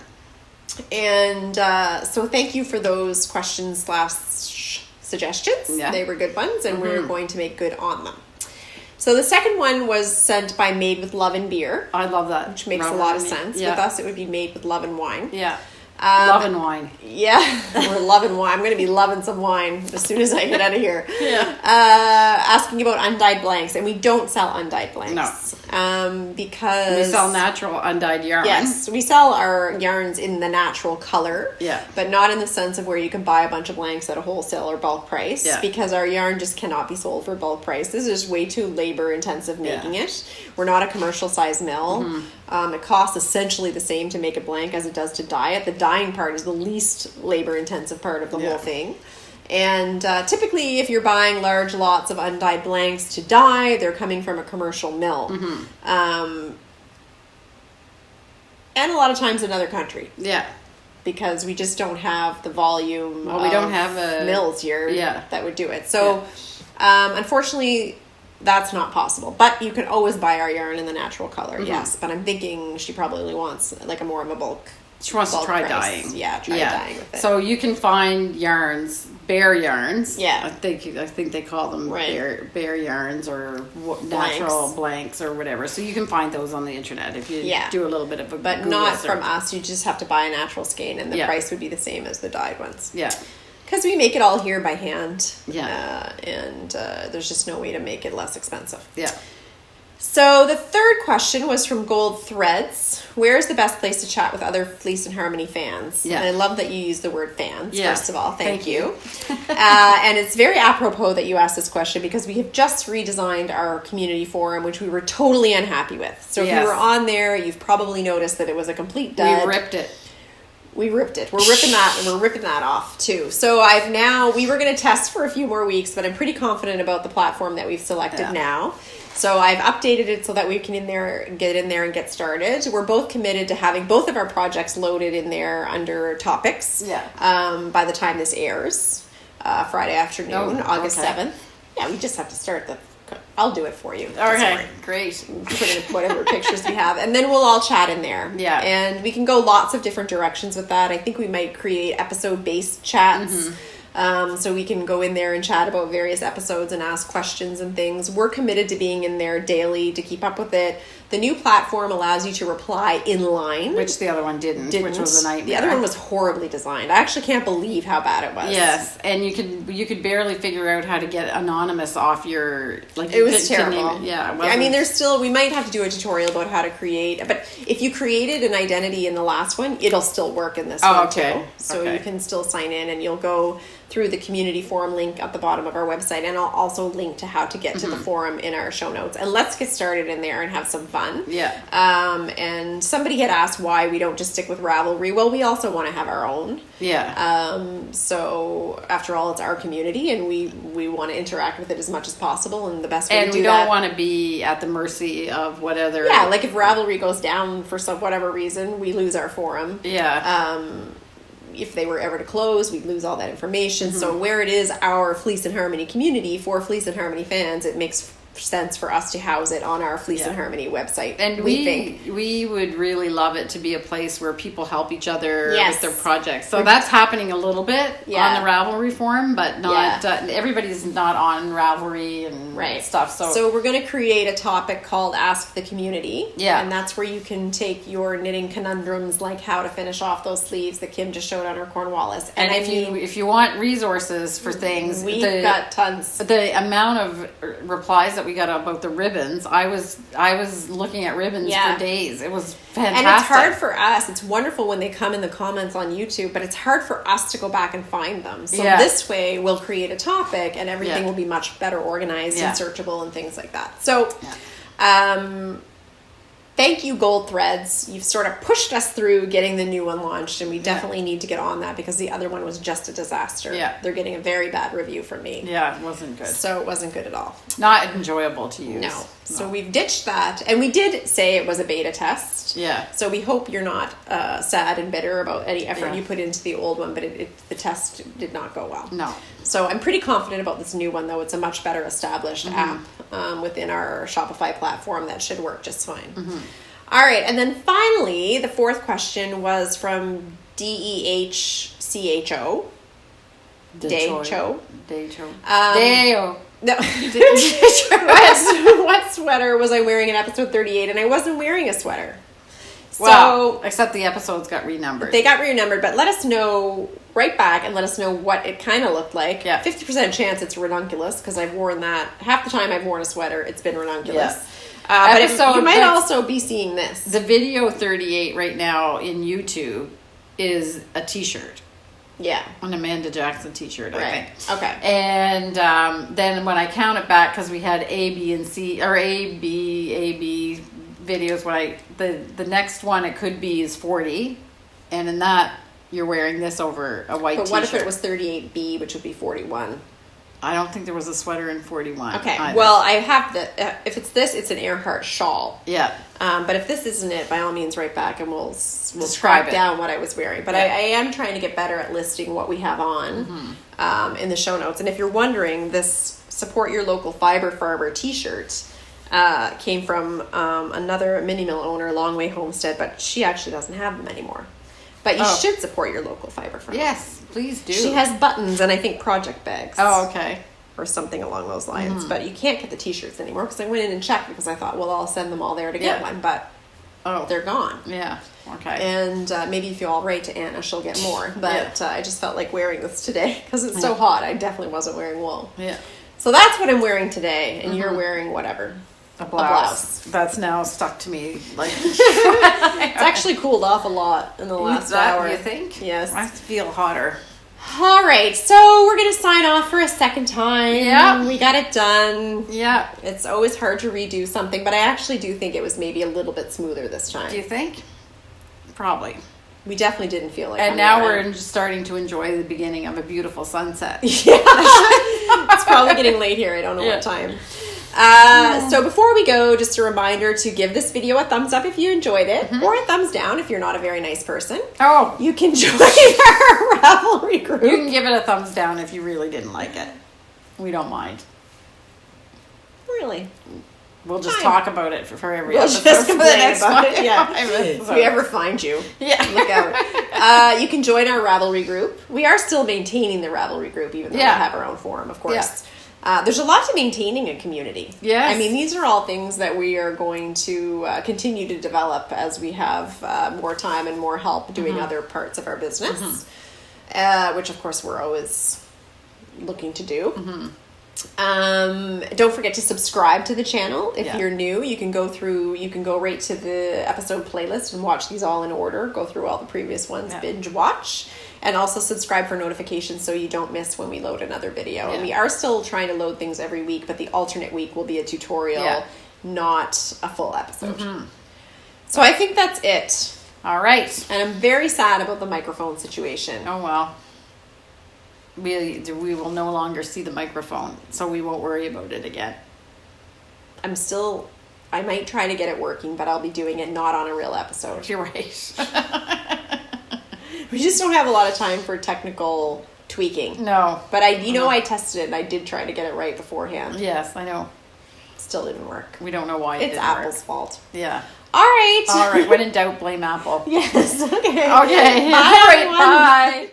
And so thank you for those questions / suggestions. Yeah. They were good ones, and we're going to make good on them. So the second one was sent by Made with Love and Beer. I love that. Which makes a lot of sense. Yeah. With us, it would be Made with Love and Wine. Yeah. Love and wine. Yeah. We're loving wine. I'm going to be loving some wine as soon as I get out of here. Yeah. Asking about undyed blanks. And we don't sell undyed blanks. No. Because... we sell natural undyed yarn. Yes. We sell our yarns in the natural color. Yeah. But not in the sense of where you can buy a bunch of blanks at a wholesale or bulk price. Yeah. Because our yarn just cannot be sold for bulk price. This is way too labor intensive making it. We're not a commercial size mill. It costs essentially the same to make a blank as it does to dye it. The dyeing part is the least labor intensive part of the whole thing. And typically, if you're buying large lots of undyed blanks to dye, they're coming from a commercial mill. And a lot of times another country. Yeah. Because we just don't have the volume we don't have mills here that would do it. So, unfortunately, that's not possible. But you can always buy our yarn in the natural color, yes. But I'm thinking she probably wants like a more of a bulk. She wants to try dyeing. Yeah, try dyeing with it. So you can find yarns bear yarns. Yeah. I think they call them Right. bear yarns or natural blanks or whatever. So you can find those on the internet if you do a little bit of a But Google not search. from us. You just have to buy a natural skein, and the price would be the same as the dyed ones. Yeah. Because we make it all here by hand. Yeah. And there's just no way to make it less expensive. Yeah. So the third question was from Gold Threads. Where is the best place to chat with other Fleece and Harmony fans? Yeah. And I love that you use the word fans, first of all. Thank you. And it's very apropos that you asked this question because we have just redesigned our community forum, which we were totally unhappy with. So if you were on there, you've probably noticed that it was a complete dud. We ripped it. We ripped it. We're ripping that, and we're ripping that off too. So we were going to test for a few more weeks, but I'm pretty confident about the platform that we've selected now. So I've updated it so that we can get in there and get started. We're both committed to having both of our projects loaded in there under topics. By the time this airs, Friday afternoon, August 7th. Yeah, we just have to start I'll do it for you. Okay, great. Put in whatever pictures we have, and then we'll all chat in there. Yeah, and we can go lots of different directions with that. I think we might create episode-based chats. So we can go in there and chat about various episodes and ask questions and things. We're committed to being in there daily to keep up with it. The new platform allows you to reply in line. Which the other one didn't. Which was a nightmare. The other one was horribly designed. I actually can't believe how bad it was. Yes, and you could barely figure out how to get anonymous off your... It was terrible. Yeah, I mean, we might have to do a tutorial about how to create... But if you created an identity in the last one, it'll still work in this one too. So you can still sign in, and you'll go through the community forum link at the bottom of our website, and I'll also link to how to get to the forum in our show notes. And let's get started in there and have some fun. Yeah. And somebody had asked why we don't just stick with Ravelry. Well, we also want to have our own. Yeah. So after all, it's our community, and we want to interact with it as much as possible. And the best way to do that. And we don't want to be at the mercy of what other... Yeah, like if Ravelry goes down for whatever reason, we lose our forum. Yeah. If they were ever to close, we'd lose all that information. So where it is our Fleece and Harmony community for Fleece and Harmony fans, it makes sense for us to house it on our Fleece and Harmony website. And we would really love it to be a place where people help each other with their projects. So that's happening a little bit on the Ravelry forum, but not everybody's not on Ravelry and stuff. So we're going to create a topic called Ask the Community. Yeah. And that's where you can take your knitting conundrums, like how to finish off those sleeves that Kim just showed on her Cornwallis. And if you want resources for things, we've got tons. The amount of replies that we got about the ribbons, I was looking at ribbons for days. It was fantastic. And it's hard for us. It's wonderful when they come in the comments on YouTube, but it's hard for us to go back and find them. So this way we'll create a topic and everything will be much better organized and searchable and things like that. So thank you, Gold Threads. You've sort of pushed us through getting the new one launched, and we definitely need to get on that because the other one was just a disaster. Yeah. They're getting a very bad review from me. Yeah, it wasn't good. So it wasn't good at all. Not enjoyable to use. No. So we've ditched that, and we did say it was a beta test. Yeah. So we hope you're not sad and bitter about any effort you put into the old one, but the test did not go well. No. So I'm pretty confident about this new one, though. It's a much better established app within our Shopify platform that should work just fine. All right, and then finally, the fourth question was from DEHCHO. Decho. Deo. No. What sweater was I wearing in episode 38? And I wasn't wearing a sweater. Well, except the episodes got renumbered. They got renumbered, but let us know, write back and let us know what it kind of looked like. Yeah. 50% chance it's ranunculus because I've worn that. Half the time I've worn a sweater, it's been ranunculus. Yes. But you might also be seeing this. The video 38 right now in YouTube is a t-shirt. Yeah. An Amanda Jackson t-shirt, I think. Okay. And then when I count it back, because we had A, B, and C, or A, B videos, the next one it could be is 40. And in that, you're wearing this over a white t-shirt. But what if it was 38B, which would be 41? I don't think there was a sweater in 41. Okay. Either. Well, I have if it's this, it's an Earhart shawl. Yeah. But if this isn't it, by all means, write back and we'll describe track down what I was wearing. But I am trying to get better at listing what we have on in the show notes. And if you're wondering, this Support Your Local Fiber Farmer t-shirt came from another mini mill owner, Longway Homestead, but she actually doesn't have them anymore. But you should support your local fiber firm. Yes, please do. She has buttons and I think project bags. Oh, okay. Or something along those lines. But you can't get the t-shirts anymore because I went in and checked because I thought, well, I'll send them all there to get one. But they're gone. Yeah. Okay. And maybe if you all write to Anna, she'll get more. But I just felt like wearing this today because it's so hot. I definitely wasn't wearing wool. Yeah. So that's what I'm wearing today. And you're wearing whatever. A blouse. That's now stuck to me. Like it's actually cooled off a lot in the last hour. You think? Yes. I feel hotter. All right, so we're going to sign off for a second time. Yeah. We got it done. Yeah. It's always hard to redo something, but I actually do think it was maybe a little bit smoother this time. Do you think? Probably. We definitely didn't feel like And now we're starting to enjoy the beginning of a beautiful sunset. Yeah. It's probably getting late here. I don't know what time. So before we go, just a reminder to give this video a thumbs up if you enjoyed it, or a thumbs down if you're not a very nice person. Oh. You can join our Ravelry group. You can give it a thumbs down if you really didn't like it. We don't mind. Really? We'll just talk about it for every we'll episode. Just for complain about it, yeah. If we ever find you, look out. You can join our Ravelry group. We are still maintaining the Ravelry group, even though we have our own forum, of course. Yeah. There's a lot to maintaining a community. Yes. I mean, these are all things that we are going to continue to develop as we have more time and more help doing other parts of our business, which, of course, we're always looking to do. Don't forget to subscribe to the channel. If you're new, you can go right to the episode playlist and watch these all in order. Go through all the previous ones, binge watch. And also subscribe for notifications so you don't miss when we load another video. And we are still trying to load things every week, but the alternate week will be a tutorial, not a full episode. So I think that's it. All right. And I'm very sad about the microphone situation. Oh, well. We will no longer see the microphone, so we won't worry about it again. I might try to get it working, but I'll be doing it not on a real episode. You're right. We just don't have a lot of time for technical tweaking. No. But I tested it and I did try to get it right beforehand. Yes, I know. Still didn't work. We don't know why it didn't work. It's Apple's fault. Yeah. All right. All right. When in doubt, blame Apple. Yes. Okay. Okay. Bye, All right. Bye.